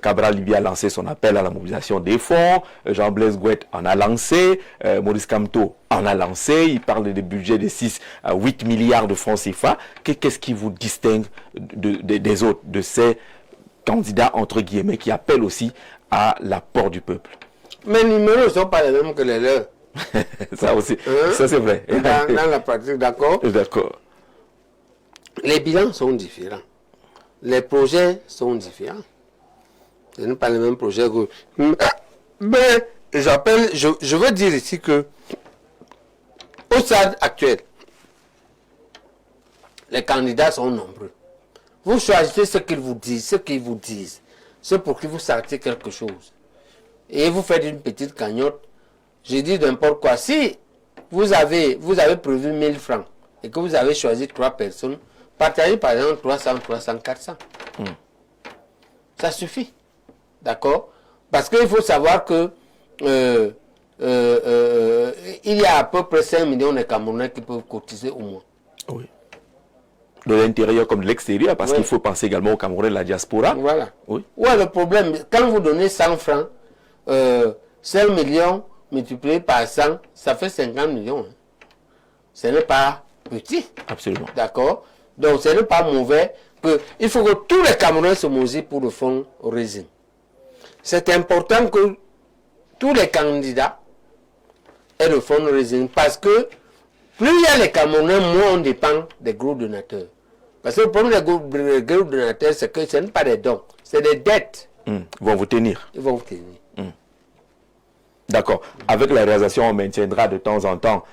Cabral Libya a lancé son appel à la mobilisation des fonds. Jean-Blaise Gouette en a lancé. Maurice Kamto en a lancé. Il parle des budgets de 6 à 8 milliards de francs CFA. Qu'est-ce qui vous distingue des autres, de ces candidats, entre guillemets, qui appellent aussi à l'apport du peuple? Mais les numéros ne sont pas les mêmes que les leurs. Ça aussi, ça c'est vrai. Dans la pratique, d'accord? D'accord. Les bilans sont différents. Les projets sont différents. Ce n'est pas les mêmes projets que... Mais j'appelle, je veux dire ici que au stade actuel, les candidats sont nombreux. Vous choisissez ce qu'ils vous disent, c'est pour que vous sortiez quelque chose. Et vous faites une petite cagnotte. Je dis n'importe quoi. Si vous avez prévu 1000 francs et que vous avez choisi 3 personnes, partagez par exemple 300, 300, 400. Ça suffit. D'accord? Parce qu'il faut savoir que il y a à peu près 5 millions de Camerounais qui peuvent cotiser au moins. Oui. De l'intérieur comme de l'extérieur, parce qu'il faut penser également aux Camerounais de la diaspora. Voilà. Oui. Ouais, le problème, quand vous donnez 100 francs, 5 millions multiplié par 100, ça fait 50 millions. Hein. Ce n'est pas petit. Absolument. D'accord? Donc, ce n'est pas mauvais. Il faut que tous les Camerounais se mobilisent pour le fonds résine. C'est important que tous les candidats aient le fonds résine parce que plus il y a les Camerounais, moins on dépend des groupes donateurs. Parce que le problème des groupes donateurs, c'est que ce n'est pas des dons, c'est des dettes. Ils vont vous tenir. Ils vont vous tenir. D'accord. Avec la réalisation, on maintiendra de temps en temps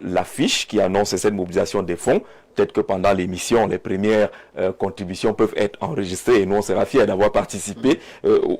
l'affiche qui annonce cette mobilisation des fonds. Peut-être que pendant l'émission, les premières contributions peuvent être enregistrées et nous, on sera fiers d'avoir participé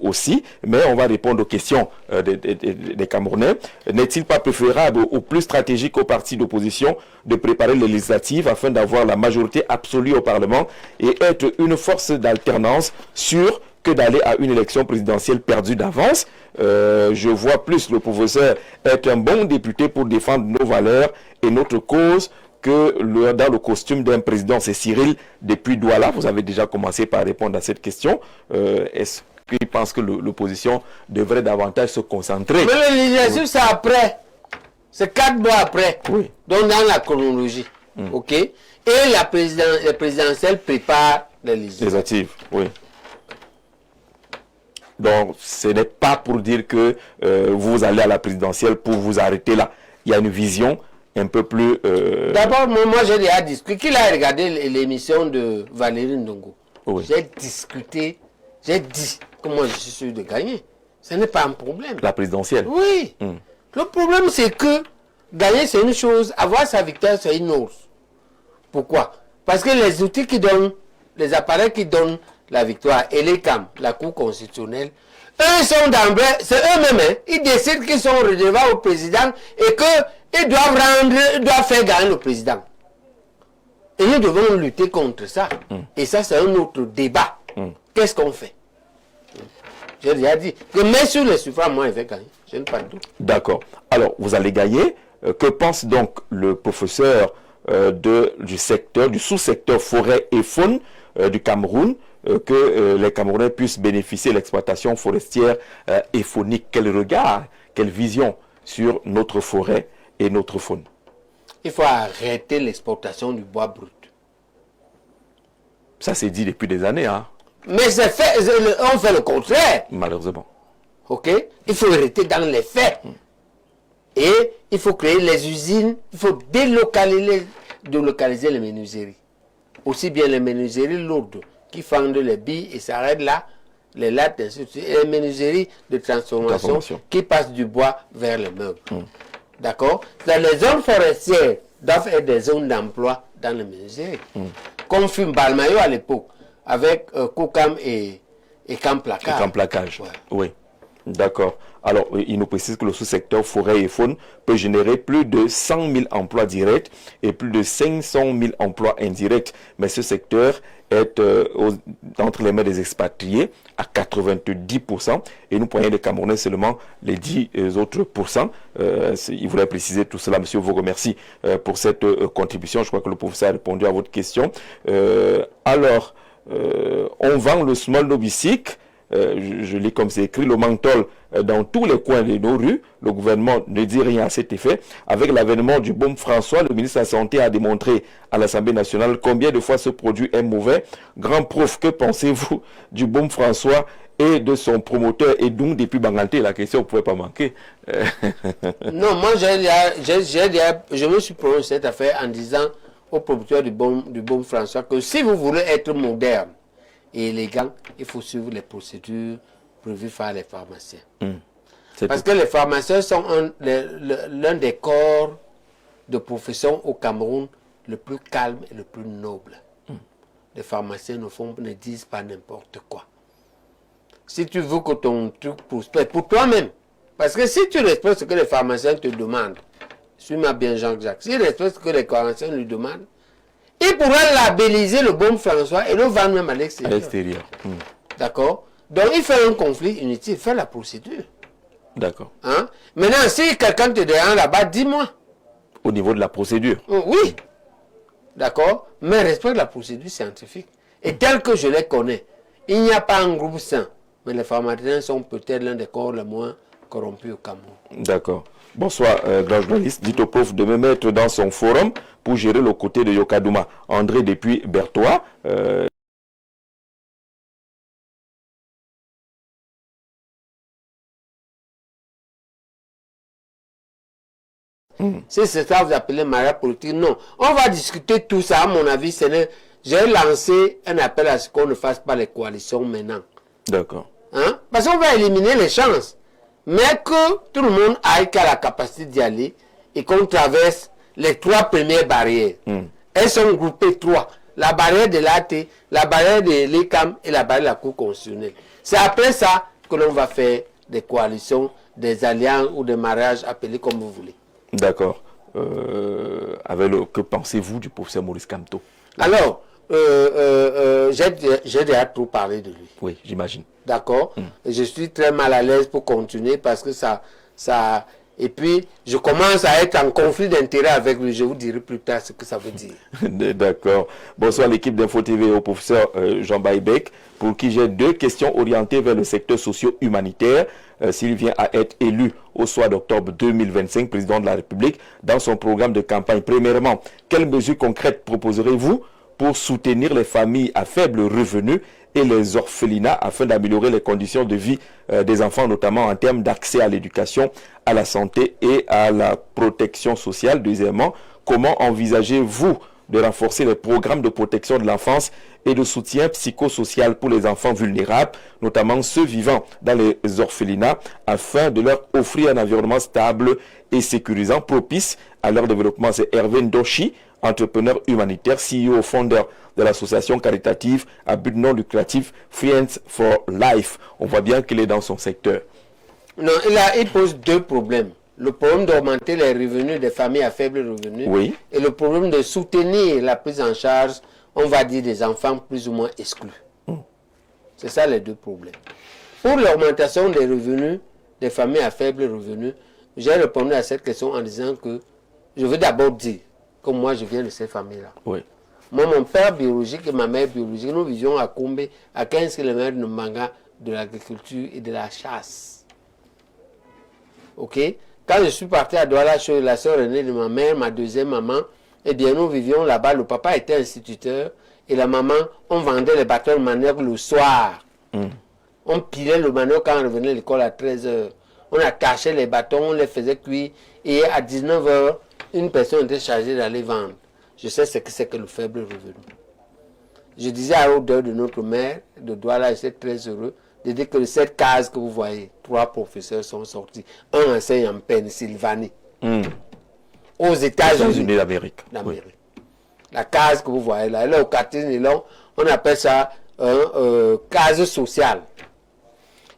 aussi. Mais on va répondre aux questions des Camerounais. N'est-il pas préférable ou plus stratégique aux partis d'opposition de préparer les législatives afin d'avoir la majorité absolue au Parlement et être une force d'alternance sûre que d'aller à une élection présidentielle perdue d'avance? Je vois plus le professeur être un bon député pour défendre nos valeurs et notre cause que dans le costume d'un président. C'est Cyril depuis Douala. Vous avez déjà commencé par répondre à cette question. Est-ce qu'il pense que l'opposition devrait davantage se concentrer? Mais le législatif, c'est après. C'est 4 mois après. Oui. Donc dans la chronologie. OK? Et les présidentielles préparent les législatives. Oui. Donc, ce n'est pas pour dire que vous allez à la présidentielle pour vous arrêter là. Il y a une vision un peu plus... D'abord, moi j'ai déjà discuté. Qui a regardé l'émission de Valérie Ndongo? Oui. J'ai discuté, j'ai dit que moi je suis sûr de gagner. Ce n'est pas un problème. La présidentielle? Oui. Le problème c'est que gagner c'est une chose, avoir sa victoire c'est une autre. Pourquoi? Parce que les outils qui donnent, les appareils qui donnent la victoire et les CAM, la Cour constitutionnelle, eux sont d'emblée, c'est eux-mêmes, hein, ils décident qu'ils sont redevables au président et qu'ils doivent faire gagner le président. Et nous devons lutter contre ça. Et ça, c'est un autre débat. Qu'est-ce qu'on fait? J'ai déjà dit que même sur les suffrages, moi, il va gagner. Je n'ai pas de doute. D'accord. Alors, vous allez gagner. Que pense donc le professeur du sous-secteur forêt et faune du Cameroun, que les Camerounais puissent bénéficier de l'exploitation forestière et faunique? Quel regard, quelle vision sur notre forêt et notre faune? Il faut arrêter l'exportation du bois brut. Ça c'est dit depuis des années, hein? Mais c'est fait, on fait le contraire. Malheureusement. Ok? Il faut arrêter dans les faits. Et il faut créer les usines, il faut délocaliser les menuiseries. Aussi bien les menuiseries lourdes qui fendent les billes et s'arrêtent là, les lattes, et les menuiseries de transformation qui passent du bois vers les meubles. D'accord? Les zones forestières doivent être des zones d'emploi dans les menuiseries. Comme fume Balmayo à l'époque, avec Kokam et Camp Placage. Et Camp Placage, ouais. Oui. D'accord. Alors, il nous précise que le sous-secteur forêt et faune peut générer plus de 100 000 emplois directs et plus de 500 000 emplois indirects. Mais ce secteur est entre les mains des expatriés à 90%. Et nous prenons des Camerounais seulement les 10 autres pourcents. Il voulait préciser tout cela. Monsieur, vous remercie pour cette contribution. Je crois que le professeur a répondu à votre question. Alors, on vend le small nobicycle. Je lis comme c'est écrit, le menthol dans tous les coins de nos rues. Le gouvernement ne dit rien à cet effet. Avec l'avènement du Baume François, le ministre de la Santé a démontré à l'Assemblée nationale combien de fois ce produit est mauvais. Grand prof, que pensez-vous du Baume François et de son promoteur et donc depuis Bangalté? La question ne pouvait pas manquer. Non, moi je me suis prononcé cette affaire en disant au promoteur du Baume François que si vous voulez être moderne et élégant, il faut suivre les procédures prévues par les pharmaciens. Parce que les pharmaciens sont l'un des corps de profession au Cameroun le plus calme et le plus noble. Les pharmaciens ne disent pas n'importe quoi. Si tu veux que ton truc prospère, pour toi-même, parce que si tu respectes ce que les pharmaciens te demandent, suis-moi bien Jean-Jacques, s'il respecte ce que les pharmaciens lui demandent, il pourra labelliser le Baume François et le vendre même à l'extérieur. D'accord? Donc il fait un conflit inutile, fait la procédure. D'accord. Hein? Maintenant, si quelqu'un te dérange là-bas, dis-moi. Au niveau de la procédure? Oui. D'accord? Mais respecte la procédure scientifique. Et tel que je les connais, il n'y a pas un groupe sain. Mais les pharmaciens sont peut-être l'un des corps les moins corrompus au Cameroun. D'accord. Bonsoir, grand journaliste. Dites au prof de me mettre dans son forum pour gérer le côté de Yokadouma. André depuis Berthois. Si c'est ça que vous appelez mariage politique, non. On va discuter tout ça, à mon avis. J'ai lancé un appel à ce qu'on ne fasse pas les coalitions maintenant. D'accord. Hein? Parce qu'on va éliminer les chances. Mais que tout le monde aille qu'à la capacité d'y aller et qu'on traverse les 3 premières barrières. Elles sont groupées 3. La barrière de l'AT, la barrière de l'ECAM et la barrière de la Cour constitutionnelle. C'est après ça que l'on va faire des coalitions, des alliances ou des mariages, appelés comme vous voulez. D'accord. Que pensez-vous du professeur Maurice Kamto? Alors, j'ai déjà trop parlé de lui. Oui, j'imagine. D'accord. Je suis très mal à l'aise pour continuer parce que ça... Et puis, je commence à être en conflit d'intérêt avec lui. Je vous dirai plus tard ce que ça veut dire. D'accord. Bonsoir l'équipe d'Info TV et au professeur Jean Baïbek, pour qui j'ai 2 questions orientées vers le secteur socio-humanitaire. S'il vient à être élu au soir d'octobre 2025, président de la République, dans son programme de campagne, premièrement, quelles mesures concrètes proposerez-vous pour soutenir les familles à faible revenu et les orphelinats afin d'améliorer les conditions de vie des enfants, notamment en termes d'accès à l'éducation, à la santé et à la protection sociale? Deuxièmement, comment envisagez-vous de renforcer les programmes de protection de l'enfance et de soutien psychosocial pour les enfants vulnérables, notamment ceux vivant dans les orphelinats, afin de leur offrir un environnement stable et sécurisant, propice à leur développement? C'est Hervé Ndoshi, entrepreneur humanitaire, CEO, fondeur de l'association caritative à but non lucratif Friends for Life. On voit bien qu'il est dans son secteur. Non, il pose 2 problèmes. Le problème d'augmenter les revenus des familles à faible revenu, oui, et le problème de soutenir la prise en charge, on va dire, des enfants plus ou moins exclus. C'est ça les 2 problèmes. Pour l'augmentation des revenus des familles à faible revenu, j'ai répondu à cette question en disant que je veux d'abord dire que moi je viens de ces familles-là. Oui. Moi, mon père biologique et ma mère biologique, nous vivions à Kombe, à 15 km de Manga, de l'agriculture et de la chasse. Ok? Quand je suis parti à Douala, chez la soeur aînée de ma mère, ma deuxième maman, eh bien, nous vivions là-bas. Le papa était instituteur et la maman, on vendait les bâtons de manioc le soir. On pilait le manioc quand on revenait à l'école à 13h. on a caché les bâtons, on les faisait cuire. Et à 19h, une personne était chargée d'aller vendre. Je sais ce que c'est que le faible revenu. Je disais à l'odeur de notre maire de Douala, j'étais très heureux de dire que de cette case que vous voyez, 3 professeurs sont sortis. Un enseigne en Pennsylvanie, aux États-Unis d'Amérique. Oui. La case que vous voyez là, elle est au quartier Nylon, on appelle ça case sociale.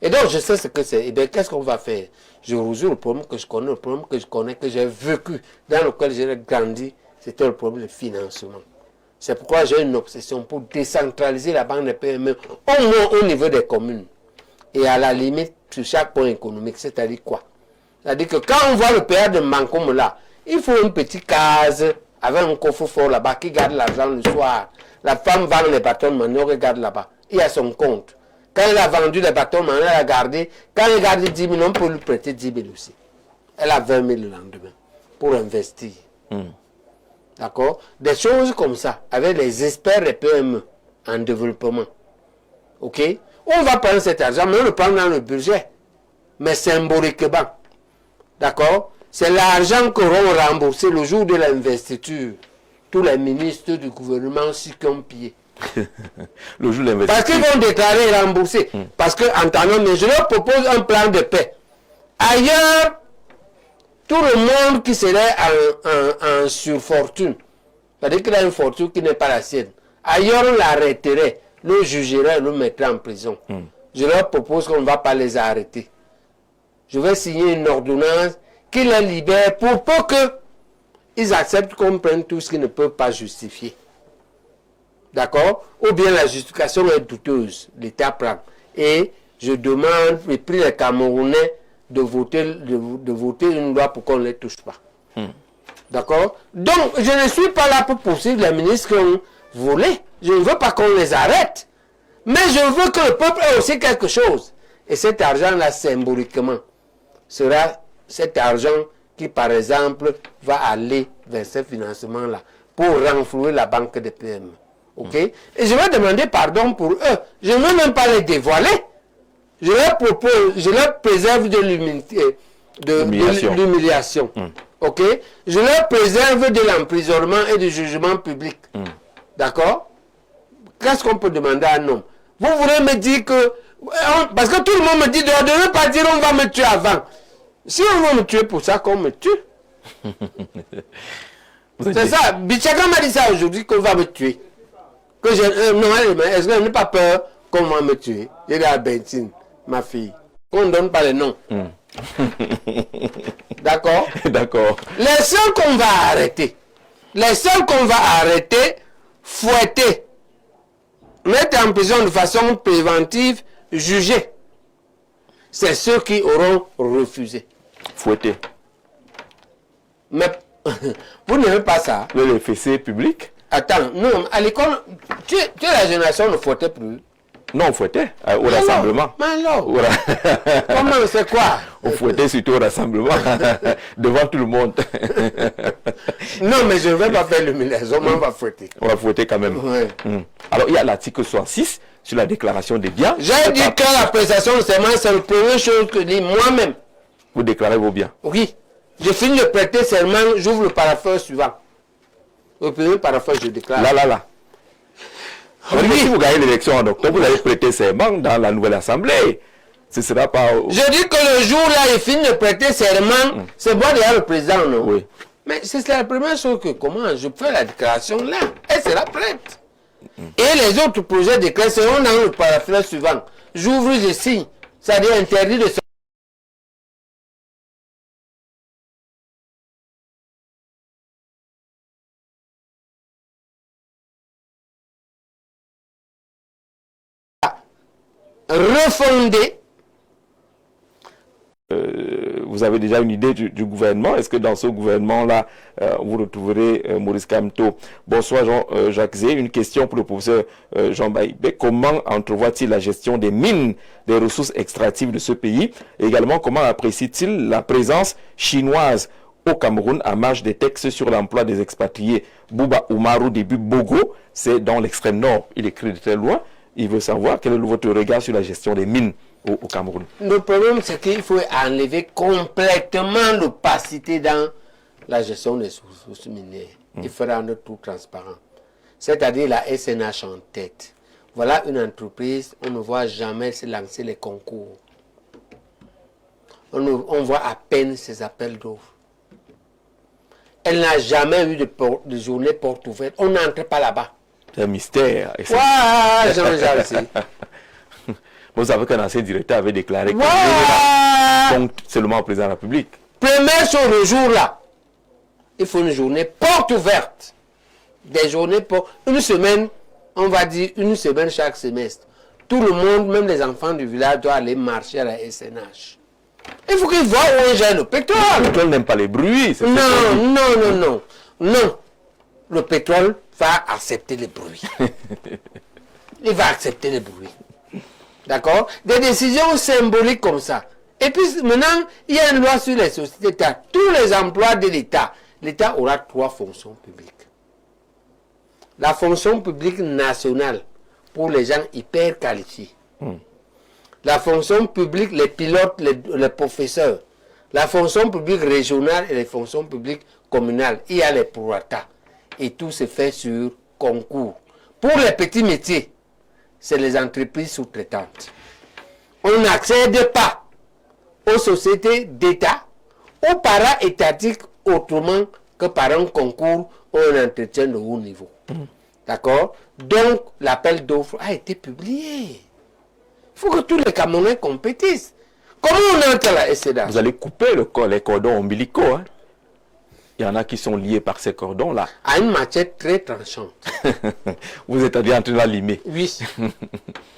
Et donc je sais ce que c'est. Et bien qu'est-ce qu'on va faire? Je résous le problème que je connais, que j'ai vécu, dans lequel j'ai grandi, c'était le problème du financement. C'est pourquoi j'ai une obsession pour décentraliser la banque des PME, au moins au niveau des communes. Et à la limite, sur chaque point économique, c'est-à-dire quoi? C'est-à-dire que quand on voit le père de Mankoum là, il faut une petite case avec un coffre-fort là-bas qui garde l'argent le soir. La femme vend les bâtons de manioc, regarde là-bas. Il a son compte. Quand elle a vendu les bâtons de manioc, elle a gardé. Quand elle garde 10 000, on peut lui prêter 10 000 aussi. Elle a 20 000 le lendemain pour investir. D'accord? Des choses comme ça, avec les experts des PME en développement. Ok? On va prendre cet argent, mais on le prend dans le budget. Mais symboliquement. D'accord? C'est l'argent qu'auront remboursé le jour de l'investiture. Tous les ministres du gouvernement s'y ont pillé. Le jour de l'investiture. Parce qu'ils vont déclarer et rembourser. Parce que, entendons, mais je leur propose un plan de paix. Ailleurs, tout le monde qui serait en surfortune, c'est-à-dire qu'il a une fortune qui n'est pas la sienne, ailleurs on l'arrêterait, le jugerait et le mettrait en prison. Je leur propose qu'on ne va pas les arrêter. Je vais signer une ordonnance qui les libère pour peu qu'ils acceptent qu'on prenne tout ce qu'ils ne peuvent pas justifier. D'accord? Ou bien la justification est douteuse, l'État prend. Et je demande, et prie les Camerounais de voter une loi pour qu'on ne les touche pas. D'accord? Donc, je ne suis pas là pour poursuivre les ministres qui ont volé. Je ne veux pas qu'on les arrête. Mais je veux que le peuple ait aussi quelque chose. Et cet argent-là, symboliquement, sera cet argent qui, par exemple, va aller vers ce financement-là pour renflouer la banque des PME. OK? Et je vais demander pardon pour eux. Je ne veux même pas les dévoiler. Je leur propose, je leur préserve de l'humiliation. OK? Je leur préserve de l'emprisonnement et du jugement public. D'accord? Qu'est-ce qu'on peut demander à un homme? Vous voulez me dire que... Parce que tout le monde me dit de ne pas dire on va me tuer avant. Si on va me tuer pour ça, qu'on me tue. C'est ça. Bichaka m'a dit ça aujourd'hui, qu'on va me tuer. Que je... non, est-ce que je n'ai pas peur qu'on va me tuer? J'ai dit à Bentine, ma fille, qu'on ne donne pas les noms. D'accord? D'accord. Les seuls qu'on va arrêter, fouetter, mettre en prison de façon préventive, juger, c'est ceux qui auront refusé. Fouetter. Mais vous n'aimez pas ça? Le fessé public? Attends, non, à l'école, tu es la génération ne fouettait plus. Non, on fouettait au rassemblement. Mais alors, comment c'est quoi? On fouettait surtout au rassemblement, devant tout le monde. Non, mais je ne vais pas faire l'humiliation, on va fouetter. On va fouetter quand même. Ouais. Alors, il y a l'article 66 sur la déclaration des biens. J'ai dit que la prestation de serment, c'est la première chose que je dis moi-même. Vous déclarez vos biens? Oui. Je finis de prêter serment, j'ouvre le parapheur suivant. Le premier parapheur, je déclare. Là. Oui. Si vous gagnez l'élection en octobre, vous allez prêter serment dans la nouvelle assemblée. Ce ne sera pas... Je dis que le jour là, il finit de prêter serment, c'est bon derrière le président, non? Oui. Mais c'est la première chose que comment je fais la déclaration là. Elle sera prête. Et les autres projets de décret seront dans le parapheur suivant. J'ouvre, je signe. C'est-à-dire interdit de refonder. Vous avez déjà une idée du gouvernement? Est-ce que dans ce gouvernement-là, vous retrouverez Maurice Kamto? Bonsoir Jacques Zé. Une question pour le professeur Jean Baïbé. Comment entrevoit-il la gestion des mines, des ressources extractives de ce pays? Et également, comment apprécie-t-il la présence chinoise au Cameroun à marge des textes sur l'emploi des expatriés? Bouba Oumarou début Bogo, c'est dans l'extrême nord. Il écrit de très loin. Il veut savoir quel est votre regard sur la gestion des mines au Cameroun? Le problème, c'est qu'il faut enlever complètement l'opacité dans la gestion des ressources minières. Il faut rendre tout transparent. C'est-à-dire la SNH en tête. Voilà une entreprise, on ne voit jamais se lancer les concours. On voit à peine ses appels d'offres. Elle n'a jamais eu de journée porte ouverte. On n'entre pas là-bas. C'est un mystère. Ouais, Jean-Jacques aussi. Vous savez qu'un ancien directeur avait déclaré que compte seulement au président de la République. Première chose, le jour-là, il faut une journée porte ouverte. Des journées pour une semaine, on va dire une semaine chaque semestre. Tout le monde, même les enfants du village, doivent aller marcher à la SNH. Il faut qu'ils voient où est le pétrole. Le pétrole n'aime pas les bruits. Non. Le pétrole va accepter les bruits. Il va accepter les bruits. D'accord? Des décisions symboliques comme ça. Et puis maintenant, il y a une loi sur les sociétés d'État. Tous les emplois de l'État. L'État aura 3 fonctions publiques. La fonction publique nationale pour les gens hyper qualifiés. La fonction publique, les pilotes, les professeurs. La fonction publique régionale et les fonctions publiques communales. Il y a les prorata. Et tout se fait sur concours. Pour les petits métiers, c'est les entreprises sous-traitantes. On n'accède pas aux sociétés d'État, aux para-étatiques autrement que par un concours ou un entretien de haut niveau. D'accord? Donc, l'appel d'offres a été publié. Il faut que tous les Camerounais compétissent. Comment on entre à la SEDA? Vous allez couper les cordons ombilicaux. Hein? Il y en a qui sont liés par ces cordons-là. À une matière très tranchante. Vous êtes en train de la limer. Oui.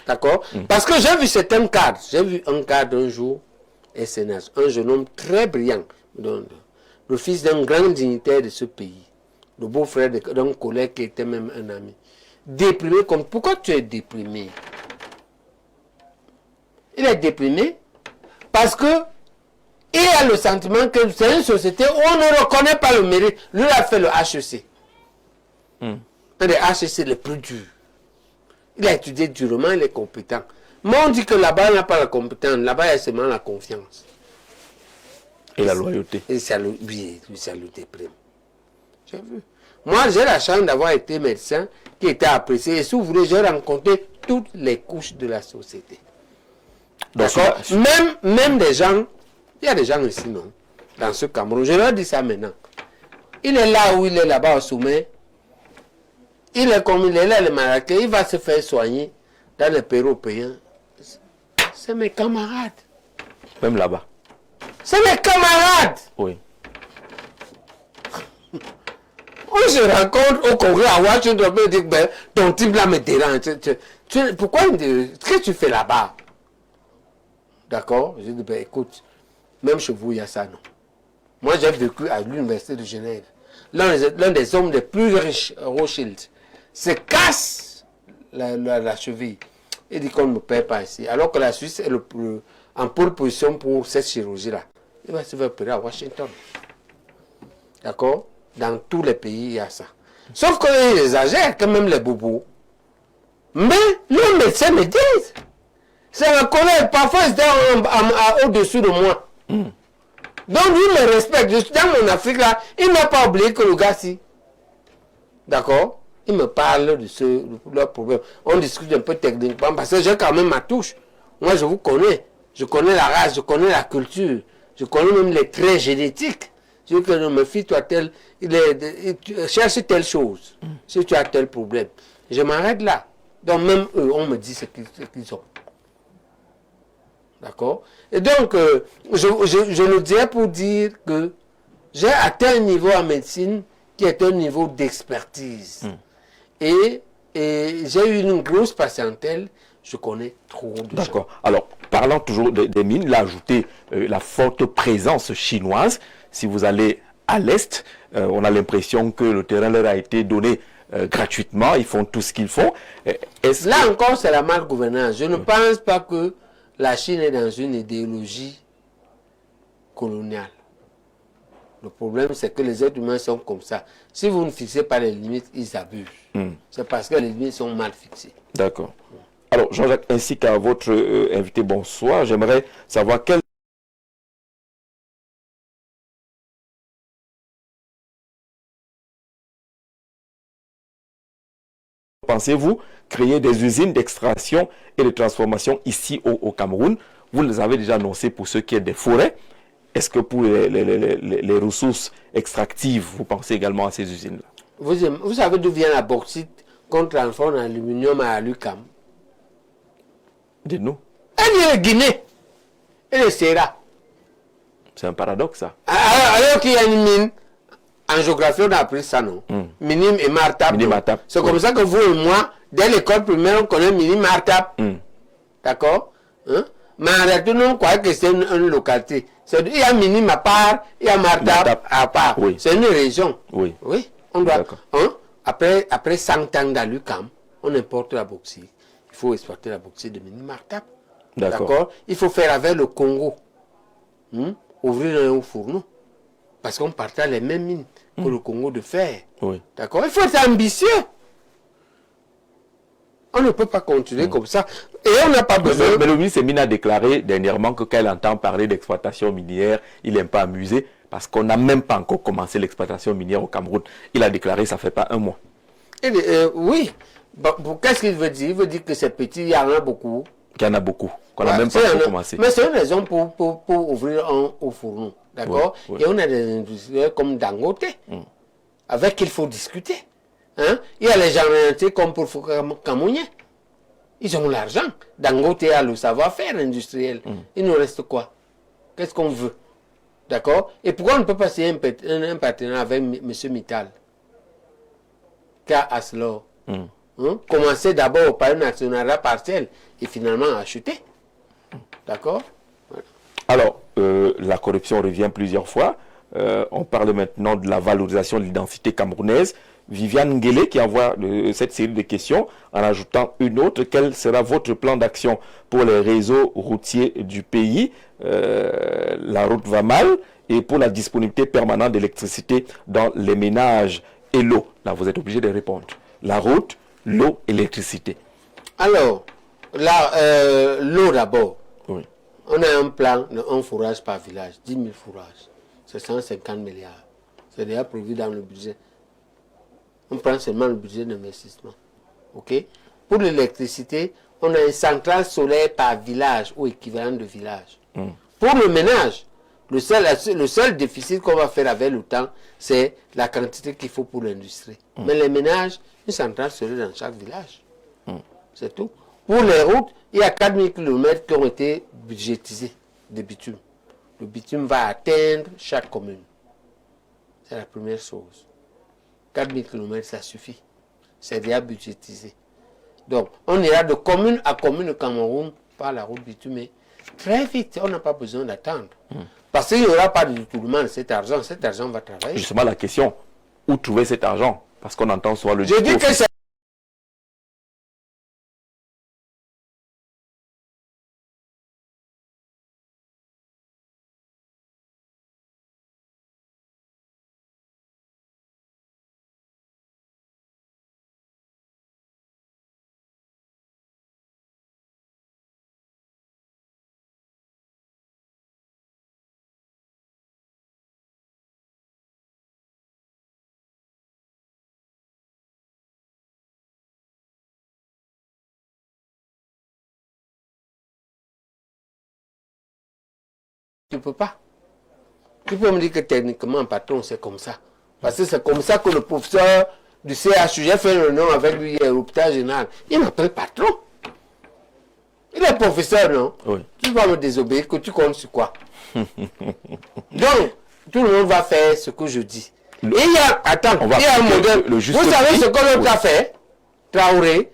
D'accord? Parce que j'ai vu certains cadres. J'ai vu un cadre un jour, SNH, un jeune homme très brillant, le fils d'un grand dignitaire de ce pays, le beau-frère d'un collègue qui était même un ami. Déprimé comme... Pourquoi tu es déprimé? Il est déprimé parce que il a le sentiment que c'est une société où on ne reconnaît pas le mérite. Lui a fait le HEC. Un des HEC les plus durs. Il a étudié durement, il est compétent. Mais on dit que là-bas, il n'a pas la compétence. Là-bas, il y a seulement la confiance. Et la loyauté. Et ça le, oui, ça le déprime. J'ai vu. Moi, j'ai la chance d'avoir été médecin qui était apprécié. Et si vous voulez, j'ai rencontré toutes les couches de la société. D'accord? Même des gens, il y a des gens ici, non? Dans ce Cameroun. Je leur dis ça maintenant. Il est là où il est là-bas au sommet. Il est comme il est là, le Marrakech. Il va se faire soigner dans les pays européens. C'est mes camarades. Même là-bas. C'est mes camarades. Oui. On se rencontre au Congrès à Washington. On dit, ben, ton type là me dérange. Pourquoi qu'est-ce que tu fais là-bas? D'accord? Je dis, ben écoute, même chez vous, il y a ça, non? Moi, j'ai vécu à l'université de Genève. L'un des hommes les plus riches, Rothschild, se casse la cheville. Il dit qu'on ne me paie pas ici. Alors que la Suisse est en pole position pour cette chirurgie-là. Il va se faire opérer à Washington. D'accord? Dans tous les pays, il y a ça. Sauf qu'ils exagèrent, quand même les bobos. Mais les médecins me disent. C'est un collègue, parfois il était au-dessus de moi. Donc lui me respecte. Je suis dans mon Afrique là, il ne m'a pas oublié que le gars si. D'accord? Il me parle de leur problème. On discute un peu techniquement parce que j'ai quand même ma touche. Moi je vous connais. Je connais la race, je connais la culture. Je connais même les traits génétiques. Je dis que non, me fie toi tel, cherche telle chose. Si tu as tel problème. Je m'arrête là. Donc même eux, on me dit ce qu'ils ont. D'accord? Et donc, je le dirais pour dire que j'ai atteint un niveau en médecine qui est un niveau d'expertise. Et j'ai eu une grosse patientèle, je connais trop de gens. D'accord. Alors, parlant toujours des mines, il a ajouté la forte présence chinoise. Si vous allez à l'Est, on a l'impression que le terrain leur a été donné gratuitement. Ils font tout ce qu'ils font. Là encore, c'est la malgouvernance. Je ne pense pas que la Chine est dans une idéologie coloniale. Le problème, c'est que les êtres humains sont comme ça. Si vous ne fixez pas les limites, ils abusent. C'est parce que les limites sont mal fixées. D'accord. Alors, Jean-Jacques, ainsi qu'à votre invité, bonsoir, j'aimerais savoir quel pensez-vous créer des usines d'extraction et de transformation ici au Cameroun? Vous les avez déjà annoncé pour ce qui est des forêts. Est-ce que pour les ressources extractives, vous pensez également à ces usines-là? Vous savez d'où vient la bauxite qu'on transforme en aluminium à l'UQAM? Dites-nous. Elle est de Guinée. Elle est Sera. C'est un paradoxe, ça. Alors qu'il y a une mine, en géographie, on a appris ça, non? Minime et Martap. C'est comme ça que vous et moi, dès l'école primaire, on connaît Minime Martap. D'accord? Hein? Mais en réalité, nous, on croit que c'est une localité. Il y a Minime à part, il y a Martap à part. Oui. C'est une région. Oui. Oui. On doit. Hein? Après 100 ans dans l'UQAM, on importe la bauxite. Il faut exporter la bauxite de Minime Martap. D'accord? Il faut faire avec le Congo. Ouvrir un fourneau. Parce qu'on partage les mêmes mines que le Congo de fer. Oui. D'accord? Il faut être ambitieux. On ne peut pas continuer comme ça. Et on n'a pas besoin... Mais le ministre Mine a déclaré dernièrement que quand il entend parler d'exploitation minière, il n'est pas amusé parce qu'on n'a même pas encore commencé l'exploitation minière au Cameroun. Il a déclaré ça ne fait pas un mois. Oui. Qu'est-ce qu'il veut dire? Il veut dire que c'est petit, il y en a beaucoup. Qu'il y en a beaucoup, qu'on n'a même pas encore commencé. Mais c'est une raison pour ouvrir un au fourneau. D'accord? Oui, oui. Et on a des industriels comme Dangote, avec qui il faut discuter. Hein? Il y a les gens orientés comme pour Camerounais. Ils ont l'argent. Dangote a le savoir-faire industriel. Il nous reste quoi? Qu'est-ce qu'on veut? D'accord? Et pourquoi on ne peut pas signer un partenariat avec M. Mittal? Car Aslor. Commencer d'abord par un actionnariat partiel et finalement acheter. D'accord? Voilà. Alors, la corruption revient plusieurs fois. On parle maintenant de la valorisation de l'identité camerounaise. Viviane Nguélé qui envoie cette série de questions en ajoutant une autre. Quel sera votre plan d'action pour les réseaux routiers du pays? La route va mal. Et pour la disponibilité permanente d'électricité dans les ménages et l'eau. Là, vous êtes obligé de répondre. La route, l'eau et l'électricité. Alors, l'eau d'abord. Oui. On a un plan de un fourrage par village, 10 000 fourrages. C'est 150 milliards. C'est déjà prévu dans le budget. On prend seulement le budget d'investissement. OK? Pour l'électricité, on a une centrale solaire par village ou équivalent de village. Pour le ménage, le seul déficit qu'on va faire avec le temps, c'est la quantité qu'il faut pour l'industrie. Mais les ménages, une centrale solaire dans chaque village. C'est tout. Pour les routes, il y a 4000 km qui ont été budgétisés de bitume. Le bitume va atteindre chaque commune. C'est la première chose. 4000 km, ça suffit. C'est déjà budgétisé. Donc, on ira de commune à commune au Cameroun par la route bitumée. Très vite, on n'a pas besoin d'attendre. Parce qu'il n'y aura pas de détournement de cet argent. Cet argent va travailler. Justement, la question, où trouver cet argent? Parce qu'on entend souvent le Je dis que c'est... Tu ne peux pas. Tu peux me dire que techniquement, patron, c'est comme ça. Parce que c'est comme ça que le professeur du CHU, j'ai fait le nom avec lui à l'hôpital général. Il m'appelle patron. Il est professeur, non? Oui. Tu vas me désobéir, que tu comptes sur quoi? Donc, tout le monde va faire ce que je dis. Et il y a, attends, il y a un modèle. Vous savez ce que l'autre a fait? Traoré.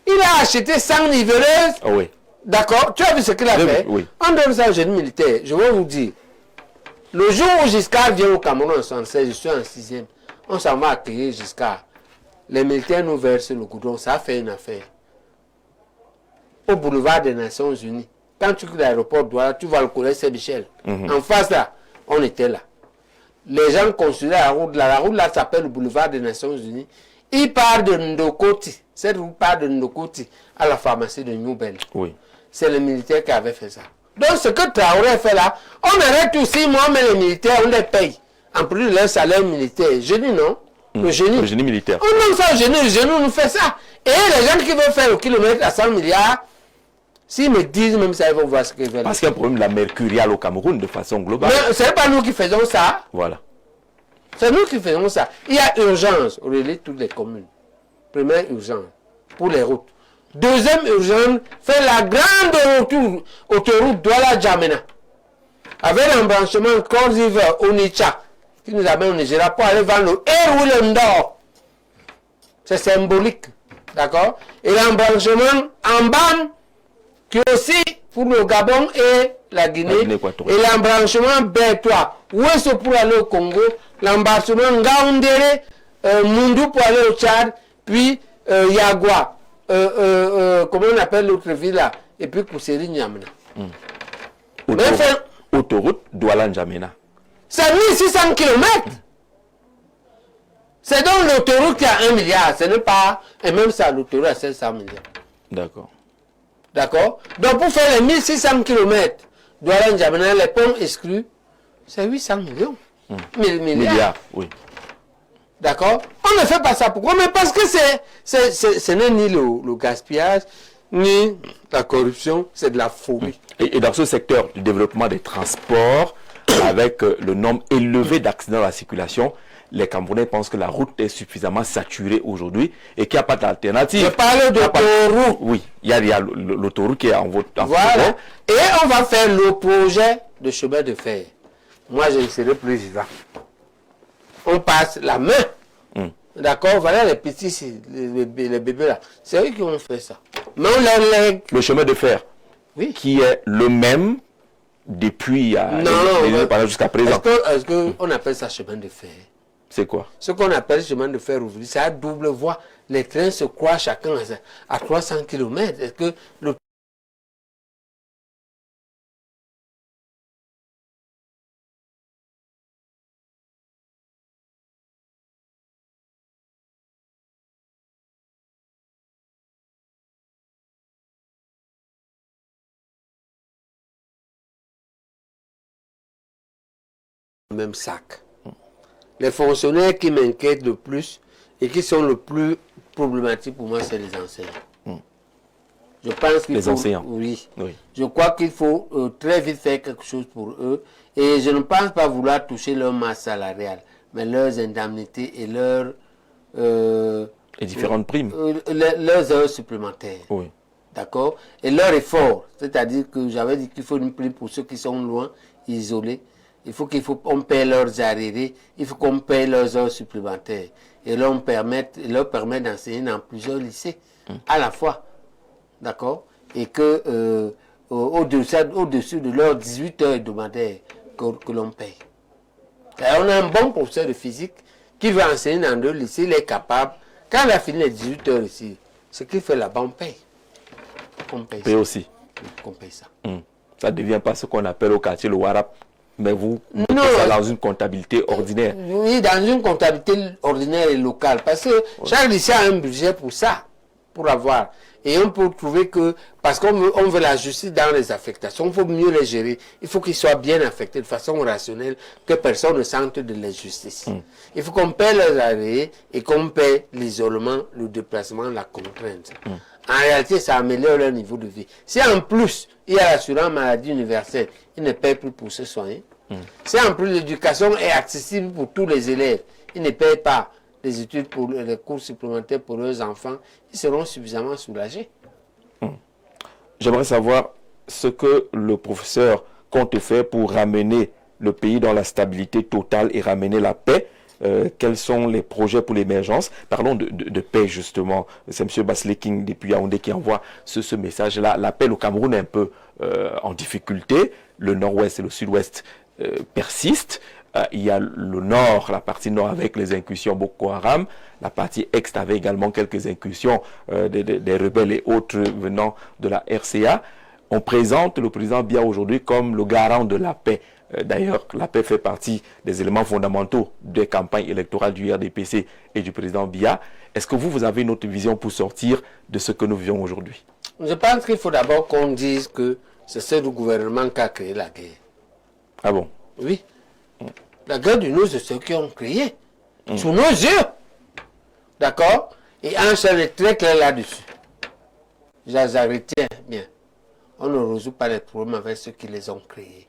Il a acheté 100 niveleuses. Oh oui. D'accord? Tu as vu ce qu'il a fait? Oui. On donne ça aux jeunes militaires. Je vais vous dire. Le jour où Giscard vient au Cameroun en 1976, je suis en 6e. On s'en va accueillir Giscard. Les militaires nous versent le goudron. Ça a fait une affaire. Au boulevard des Nations Unies. Quand tu quittes l'aéroport Douala, tu vas le collège Saint-Michel. En face là, on était là. Les gens construisaient la route là. La route là s'appelle le boulevard des Nations Unies. Il part de Ndokoti. Cette route part de Ndokoti à la pharmacie de Nouvelle. Oui. C'est le militaire qui avait fait ça. Donc ce que Traoré fait là, on arrête aussi, moi, mais les militaires, on les paye. En plus de leur salaire militaire. Génie, non? Le génie. Le génie militaire. On donne ça au génie, le génie nous fait ça. Et les gens qui veulent faire le kilomètre à 100 milliards, s'ils me disent même ça, ils vont voir ce qu'ils veulent. Parce qu'il y a un problème de la mercuriale au Cameroun de façon globale. Mais ce n'est pas nous qui faisons ça. Voilà. C'est nous qui faisons ça. Il y a urgence, on relie toutes les communes. Première urgence, pour les routes. Deuxième urgence, faire la grande autoroute Douala-Djamena. Avec l'embranchement Corse-River-Onitsha, qui nous amène au Nigeria pour aller vendre le Erwilendor. C'est symbolique. D'accord? Et l'embranchement en BAM, qui est aussi pour le Gabon et la Guinée. Et l'embranchement B3, où est-ce pour aller au Congo? L'embranchement Ngaoundéré, Mundu pour aller au Tchad, puis Yagua. Comment on appelle l'autre ville là? Et puis Kousseri Niamena. Autoroute Douala-Djamena. C'est 1600 km. C'est donc l'autoroute qui a 1 milliard. Ce n'est pas. Et même ça, l'autoroute a 500 milliards. D'accord. D'accord? Donc pour faire les 1600 km, Douala-Djamena, les ponts exclus, c'est 800 millions. Milliards. Oui. D'accord? On ne fait pas ça. Pourquoi? Mais parce que ce n'est ni le gaspillage, ni la corruption, c'est de la folie. Et dans ce secteur du développement des transports, avec le nombre élevé d'accidents dans la circulation, les Camerounais pensent que la route est suffisamment saturée aujourd'hui et qu'il n'y a pas d'alternative. Je parle d'autoroute. Oui, il y a l'autoroute qui est en vote. Voilà. Et on va faire le projet de chemin de fer. Moi, je ne serai plus vivant. On passe la main. D'accord? Voilà les petits, les bébés là. C'est eux qui ont fait ça. Mais on leur lègue. Le chemin de fer, oui, qui est le même depuis jusqu'à présent. Est-ce qu'on appelle ça chemin de fer? C'est quoi? Ce qu'on appelle chemin de fer aujourd'hui, c'est à double voie. Les trains se croient chacun à 300 km. Est-ce que le même sac? Les fonctionnaires qui m'inquiètent le plus et qui sont le plus problématiques pour moi, c'est les enseignants. Je pense qu'il faut... enseignants. Oui. Je crois qu'il faut très vite faire quelque chose pour eux. Et je ne pense pas vouloir toucher leur masse salariale, mais leurs indemnités et leurs... et différentes primes. Leurs heures supplémentaires. Oui. D'accord? Et leur effort. C'est-à-dire que j'avais dit qu'il faut une prime pour ceux qui sont loin, isolés. Il faut qu'on paie leurs arriérés, il faut qu'on paie leurs heures supplémentaires. Et leur permettre d'enseigner dans plusieurs lycées à la fois. D'accord? Et que au-dessus de leurs 18 heures hebdomadaires que l'on paye. On a un bon professeur de physique qui veut enseigner dans 2 lycées, il est capable. Quand il a fini les 18 heures ici, ce qu'il fait là-bas, on paye. On paye ça. Aussi. On paye ça. Ça ne devient pas ce qu'on appelle au quartier le Warap. Mais vous, ça dans une comptabilité ordinaire. Oui, dans une comptabilité ordinaire et locale. Parce que chaque lycée a un budget pour ça, pour avoir. Et on peut trouver que, parce qu'on veut la justice dans les affectations, il faut mieux les gérer. Il faut qu'ils soient bien affectés de façon rationnelle, que personne ne sente de l'injustice. Il faut qu'on paie leurs arrêts et qu'on paie l'isolement, le déplacement, la contrainte. En réalité, ça améliore leur niveau de vie. Si en plus, il y a l'assurance maladie universelle, ils ne payent plus pour se soigner. Si en plus, l'éducation est accessible pour tous les élèves, ils ne payent pas les études pour les cours supplémentaires pour leurs enfants, ils seront suffisamment soulagés. J'aimerais savoir ce que le professeur compte faire pour ramener le pays dans la stabilité totale et ramener la paix. Quels sont les projets pour l'émergence? Parlons de paix justement. C'est M. Basleking depuis Yaoundé qui envoie ce message-là. La paix au Cameroun est un peu en difficulté. Le nord-ouest et le sud-ouest persistent. Il y a le nord, la partie nord avec les incursions Boko Haram. La partie est avait également quelques incursions des rebelles et autres venant de la RCA. On présente le président Biya aujourd'hui comme le garant de la paix. D'ailleurs, la paix fait partie des éléments fondamentaux des campagnes électorales du RDPC et du président Biya. Est-ce que vous avez une autre vision pour sortir de ce que nous vivons aujourd'hui? Je pense qu'il faut d'abord qu'on dise que c'est ce gouvernement qui a créé la guerre. Ah bon? Oui. La guerre du nous, c'est ceux qui ont créé. Sous nos yeux. D'accord? Et un seul est très clair là-dessus. Retiens bien. On ne résout pas les problèmes avec ceux qui les ont créés.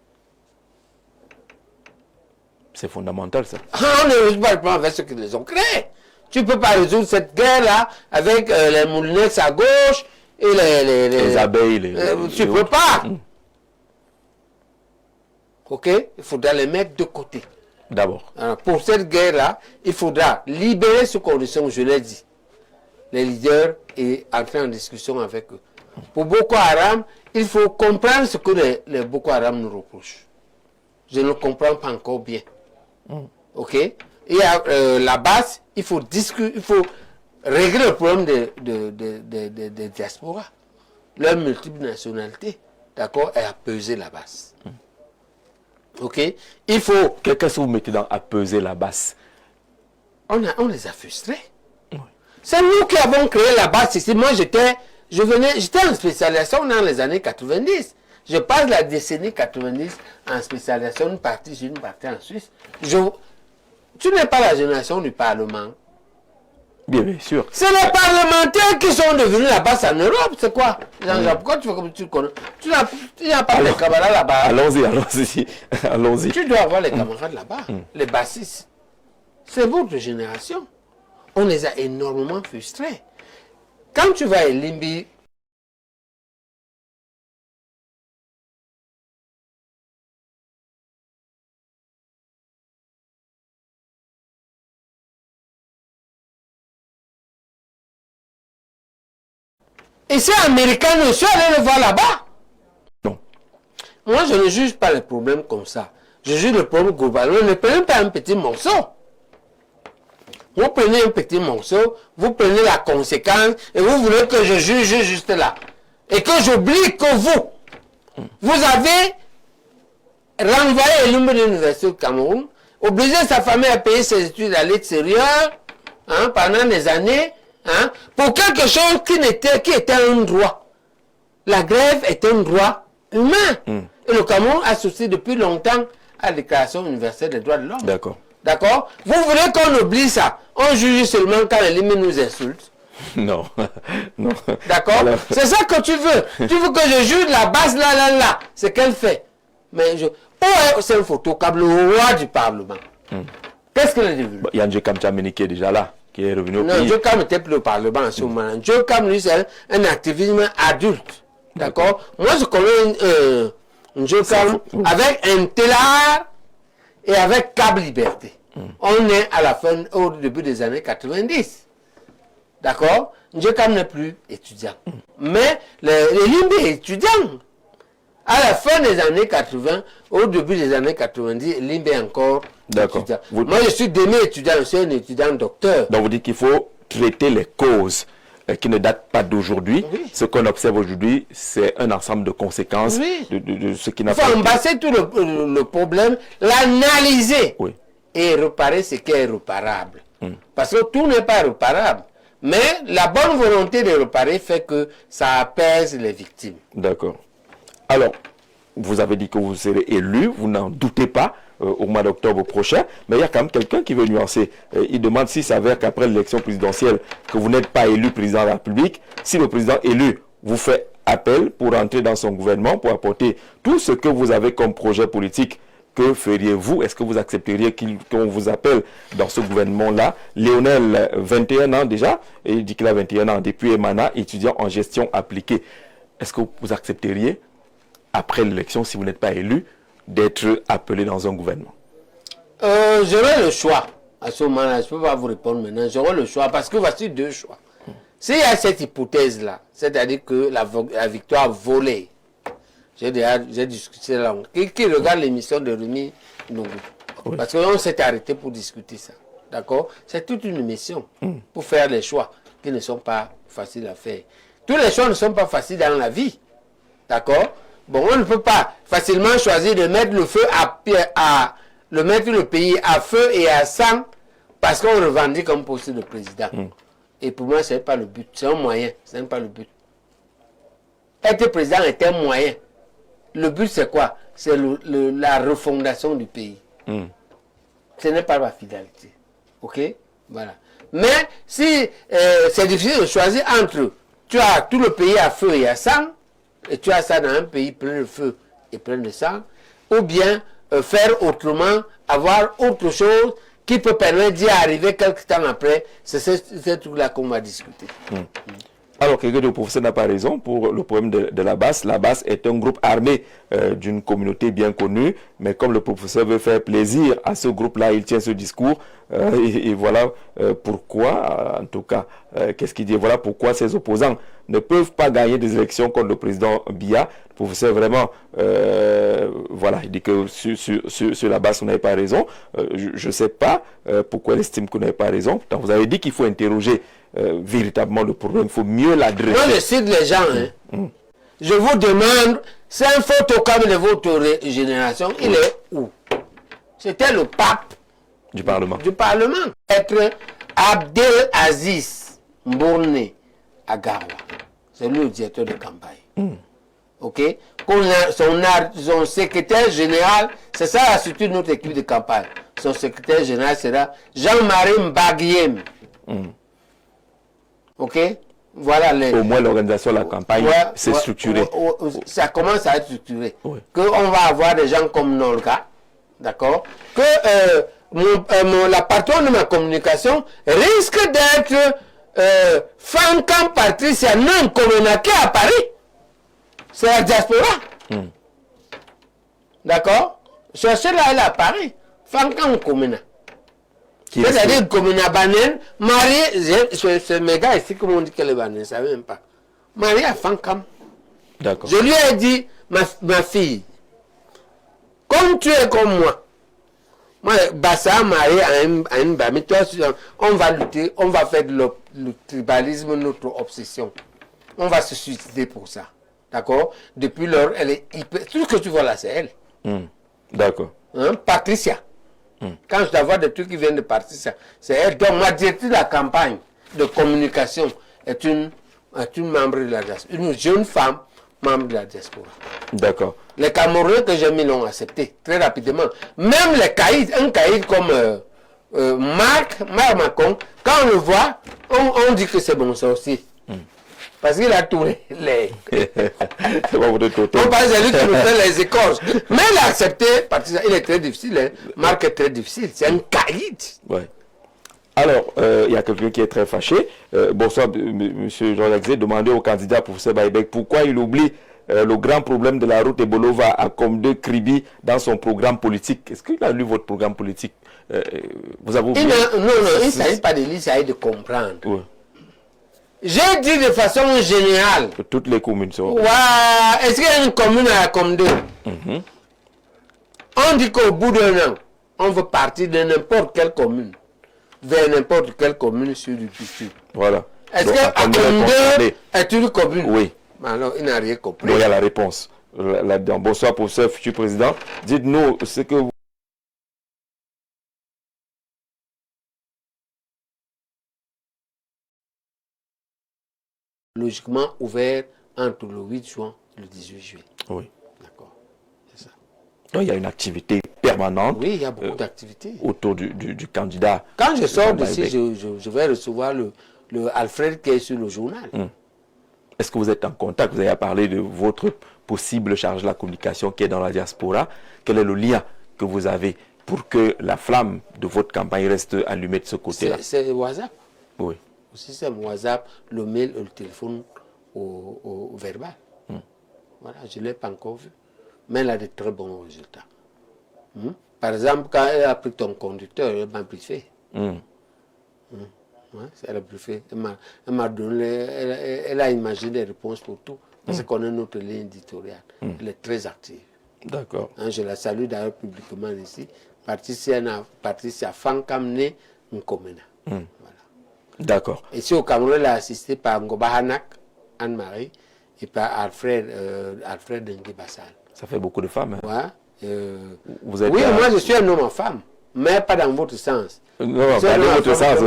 C'est fondamental, ça. On ne résout pas les problèmes avec ceux qui les ont créés. Tu ne peux pas résoudre cette guerre-là avec les moulinettes à gauche et les abeilles. Tu ne peux pas. Ok? Il faudra les mettre de côté. D'abord. Pour cette guerre-là, il faudra libérer ces conditions, je l'ai dit. Les leaders et entrer en discussion avec eux. Pour Boko Haram, il faut comprendre ce que les Boko Haram nous reprochent. Je ne comprends pas encore bien. Ok? Et à la base, il faut régler le problème des diasporas. Leur multiple nationalité, d'accord, est apaiser la base. Ok? Il faut... Qu'est-ce que vous mettez dans apaiser la base? On les a frustrés. Oui. C'est nous qui avons créé la base ici. Moi, j'étais en spécialisation dans les années 90. Je passe la décennie 90 en spécialisation, une partie en Suisse. Tu n'es pas la génération du Parlement. Bien sûr. C'est les parlementaires qui sont devenus la base en Europe. C'est quoi? Pourquoi tu fais comme tu connais? Tu n'as pas les camarades là-bas. Allons-y. Tu dois avoir les camarades là-bas, les bassistes. C'est votre génération. On les a énormément frustrés. Quand tu vas à Limbi, et ces Américains ne sont allés le voir là-bas. Non. Moi, je ne juge pas les problèmes comme ça. Je juge le problème global. Ne prenez pas un petit morceau. Vous prenez un petit morceau, vous prenez la conséquence, et vous voulez que je juge juste là. Et que j'oublie que vous avez renvoyé l'homme de l'université du Cameroun, obligé sa famille à payer ses études à l'extérieur, pendant des années, pour quelque chose qui était un droit. La grève est un droit humain. Et le Cameroun associe depuis longtemps à la Déclaration universelle des droits de l'homme. D'accord. D'accord? Vous voulez qu'on oublie ça? On juge seulement quand les limites nous insultent. Non. Non. D'accord? C'est ça que tu veux. Tu veux que je juge la base là. C'est qu'elle fait. Mais c'est une photo comme le roi du Parlement. Qu'est-ce qu'elle est devenue? Yann Djekam Tchameni qui est déjà là, qui est revenu au pays. Non, Djekam n'était plus au Parlement en ce moment. Djekam, lui, c'est un activisme adulte. D'accord? Moi, je connais Djekam avec un Tellar et avec Câble Liberté. On est à la fin, au début des années 90. D'accord? Djekam n'est plus étudiant. Mais les Limbi étudiants. À la fin des années 80, au début des années 90, Limbi est encore étudiant. Moi, je suis demi-étudiant, je suis un étudiant docteur. Donc, vous dites qu'il faut traiter les causes qui ne datent pas d'aujourd'hui. Oui. Ce qu'on observe aujourd'hui, c'est un ensemble de conséquences de ce qui n'a pas été. Il faut embrasser tout le problème, l'analyser et réparer ce qui est réparable. Parce que tout n'est pas réparable. Mais la bonne volonté de réparer fait que ça apaise les victimes. D'accord. Alors, vous avez dit que vous serez élu, vous n'en doutez pas, au mois d'octobre prochain, mais il y a quand même quelqu'un qui veut nuancer. Il demande s'il s'avère qu'après l'élection présidentielle, que vous n'êtes pas élu président de la République, si le président élu vous fait appel pour entrer dans son gouvernement, pour apporter tout ce que vous avez comme projet politique, que feriez-vous? Est-ce que vous accepteriez qu'on vous appelle dans ce gouvernement-là? Lionel, 21 ans déjà, et il dit qu'il a 21 ans, depuis Emana, étudiant en gestion appliquée. Est-ce que vous accepteriez, après l'élection, si vous n'êtes pas élu, d'être appelé dans un gouvernement? J'aurai le choix. À ce moment-là, je ne peux pas vous répondre maintenant. J'aurai le choix parce que voici deux choix. S'il y a cette hypothèse-là, c'est-à-dire que la victoire volée, j'ai discuté là. Qui regarde l'émission de Rémi Nougou? Parce qu'on s'est arrêté pour discuter ça. D'accord? C'est toute une mission pour faire les choix qui ne sont pas faciles à faire. Tous les choix ne sont pas faciles dans la vie. D'accord? Bon, on ne peut pas facilement choisir de mettre le feu mettre le pays à feu et à sang parce qu'on revendique comme poste de président. Et pour moi, ce n'est pas le but. C'est un moyen. Ce n'est pas le but. Être président est un moyen. Le but, c'est quoi? C'est la refondation du pays. Ce n'est pas ma finalité. OK? Voilà. Mais si c'est difficile de choisir entre tu as tout le pays à feu et à sang, et tu as ça dans un pays plein de feu et plein de sang, ou bien faire autrement, avoir autre chose qui peut permettre d'y arriver quelques temps après, c'est ce truc-là qu'on va discuter. Alors, quelqu'un de professeur n'a pas raison pour le problème de la BAS. La BAS est un groupe armé d'une communauté bien connue, mais comme le professeur veut faire plaisir à ce groupe-là, il tient ce discours. Et voilà pourquoi, en tout cas, qu'est-ce qu'il dit? Voilà pourquoi ses opposants ne peuvent pas gagner des élections contre le président Biya. Le professeur vraiment, voilà, il dit que sur la BAS, vous n'avez pas raison. Je ne sais pas pourquoi il estime que vous n'avez pas raison. Pourtant, vous avez dit qu'il faut interroger véritablement le problème, il faut mieux l'adresser. Moi, je cite les gens. Je vous demande, c'est un photocopie de votre génération, il est où? C'était le pape du Parlement. Être Abdel Aziz Mbourne Agarwa. C'est lui le directeur de campagne. OK? Son secrétaire général, c'est ça la structure de notre équipe de campagne. Son secrétaire général sera Jean-Marie Mbaguiem. OK? Voilà Au moins l'organisation de la campagne, c'est structuré. Ça commence à être structuré. Oui. Qu'on va avoir des gens comme Nolga, d'accord? Que la patronne de ma communication risque d'être Fankam Patricia non communaquée à Paris. C'est la diaspora. D'accord? Cherchez-la, elle est à Paris. Fankam Komuna. C'est-à-dire Komuna Banen, mariée, c'est mes gars ici, comme on dit qu'elle est Banen, je ne savais même pas. Mariée à Fankam. D'accord. Je lui ai dit, ma fille, comme tu es comme moi, Bassa marié à une Bami, toi, on va lutter, on va faire le tribalisme notre obsession. On va se suicider pour ça. D'accord? Depuis lors, elle est hyper... Tout ce que tu vois là, c'est elle. D'accord. Hein? Patricia. Quand je dois voir des trucs qui viennent de Patricia, c'est elle. Donc, ma directrice de la campagne de communication est une membre de la diaspora. Une jeune femme membre de la diaspora. D'accord. Les Camerounais que j'ai mis l'ont accepté très rapidement. Même les caïds, un caïd comme Marc Macon, quand on le voit, on dit que c'est bon sorcier. Parce qu'il a tourné les... C'est pas votre côté. On parle de lui qui nous fait les écorces. Mais il a accepté, parce qu'il est très difficile. Hein. Marc est très difficile. C'est un caïd. Ouais. Alors, il y a quelqu'un qui est très fâché. Bonsoir, M. Jean-Jacques. Demandez au candidat professeur Baïbek pourquoi il oublie le grand problème de la route Ebolova à Komde Kribi dans son programme politique. Est-ce qu'il a lu votre programme politique? Vous avez oublié? Non, il ne s'agit pas de lire, il s'agit de comprendre. Oui. J'ai dit de façon générale. Que toutes les communes sont... Ouais, est-ce qu'il y a une commune à Komde? On dit qu'au bout d'un an, on veut partir de n'importe quelle commune vers n'importe quelle commune sur du futur. Voilà. Est-ce que Komde est une commune? Oui. Alors, il n'a rien compris. Donc, il y a la réponse là-dedans. Bonsoir, professeur, futur président. Dites-nous ce que vous... Logiquement ouvert entre le 8 juin et le 18 juillet. Oui. D'accord. C'est ça. Donc, il y a une activité permanente. Oui, il y a beaucoup d'activités. Autour du candidat. Quand je sors d'ici, je vais recevoir le Alfred qui est sur le journal. Est-ce que vous êtes en contact? Vous avez parlé de votre possible charge de la communication qui est dans la diaspora. Quel est le lien que vous avez pour que la flamme de votre campagne reste allumée de ce côté-là? C'est WhatsApp. Oui. Le système WhatsApp, le mail, le téléphone au verbal. Voilà, je ne l'ai pas encore vu. Mais elle a de très bons résultats. Par exemple, quand elle a pris ton conducteur, elle m'a briefé. Ouais, elle a briefé. Elle m'a donné, elle a imaginé des réponses pour tout. Parce qu'on a notre ligne éditoriale. Elle est très active. D'accord. Hein, je la salue d'ailleurs publiquement ici. Patricia Fankamne Nkomena. Voilà. D'accord. Ici au Cameroun, elle a assisté par Ngoba Hanak, Anne-Marie, et par Alfred Dengue Bassal. Ça fait beaucoup de femmes. Hein. Ouais. Vous êtes Oui, moi je suis un homme en femme, mais pas dans votre sens. Non, pas dans votre sens.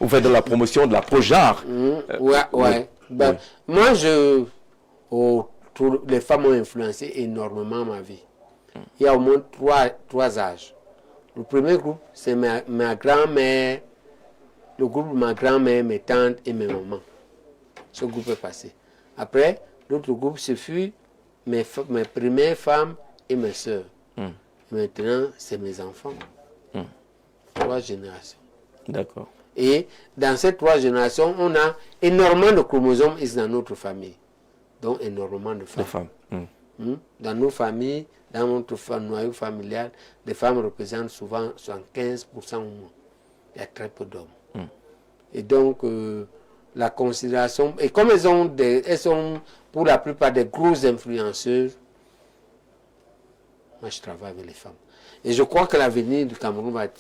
Vous faites de la promotion de la pro-genre. Ouais. Ben, moi, les femmes ont influencé énormément ma vie. Il y a au moins trois âges. Le premier groupe, c'est ma grand-mère, le groupe de ma grand-mère, mes tantes et mes mamans. Ce groupe est passé. Après, l'autre groupe, ce fut mes premières femmes et mes soeurs. Maintenant, c'est mes enfants. 3 générations. D'accord. Et dans ces 3 générations, on a énormément de chromosomes dans notre famille. Donc, énormément de femmes. Dans nos familles, dans notre noyau familial, les femmes représentent souvent 75% au moins. Il y a très peu d'hommes. Et donc, la considération... Et comme elles sont pour la plupart des grosses influenceuses, moi je travaille avec les femmes. Et je crois que l'avenir du Cameroun va être